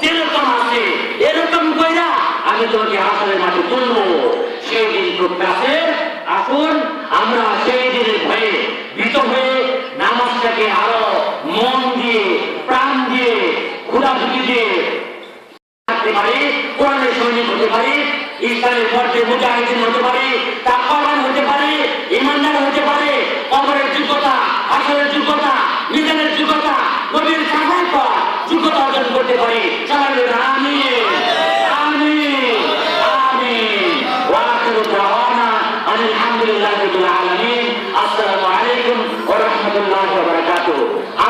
যেরকম আছে এরকম কইরা আমি তোমাকে হাসরের মাঠে তুলবো। সেই দিন খুব কাছে, আসুন আমরা সেই দিনের ভয়ে ভীত হয়ে নামাজটাকে আরো মন দিয়ে, প্রাণ দিয়ে, ক্ষুধাভুতি দিয়ে থাকতে পারি, কোরআনের সৈনিক হতে পারি, ইসলামের পথে মুজাহিদিন হতে পারি, তাকওয়াবান হতে পারি, ঈমানদার হতে পারি, কবরের যোগ্যতা, হাসরের যোগ্যতা, মিজানের যোগ্যতা, নবীর শাফাত পাওয়ার যোগ্যতা অর্জন করতে পারি। সবাই বলুন আমিন, আমিন, আমিন। ওয়া আখিরু দাওয়ানা আলহামদুলিল্লাহি রাব্বিল আলামিন। আসসালামু আলাইকুম।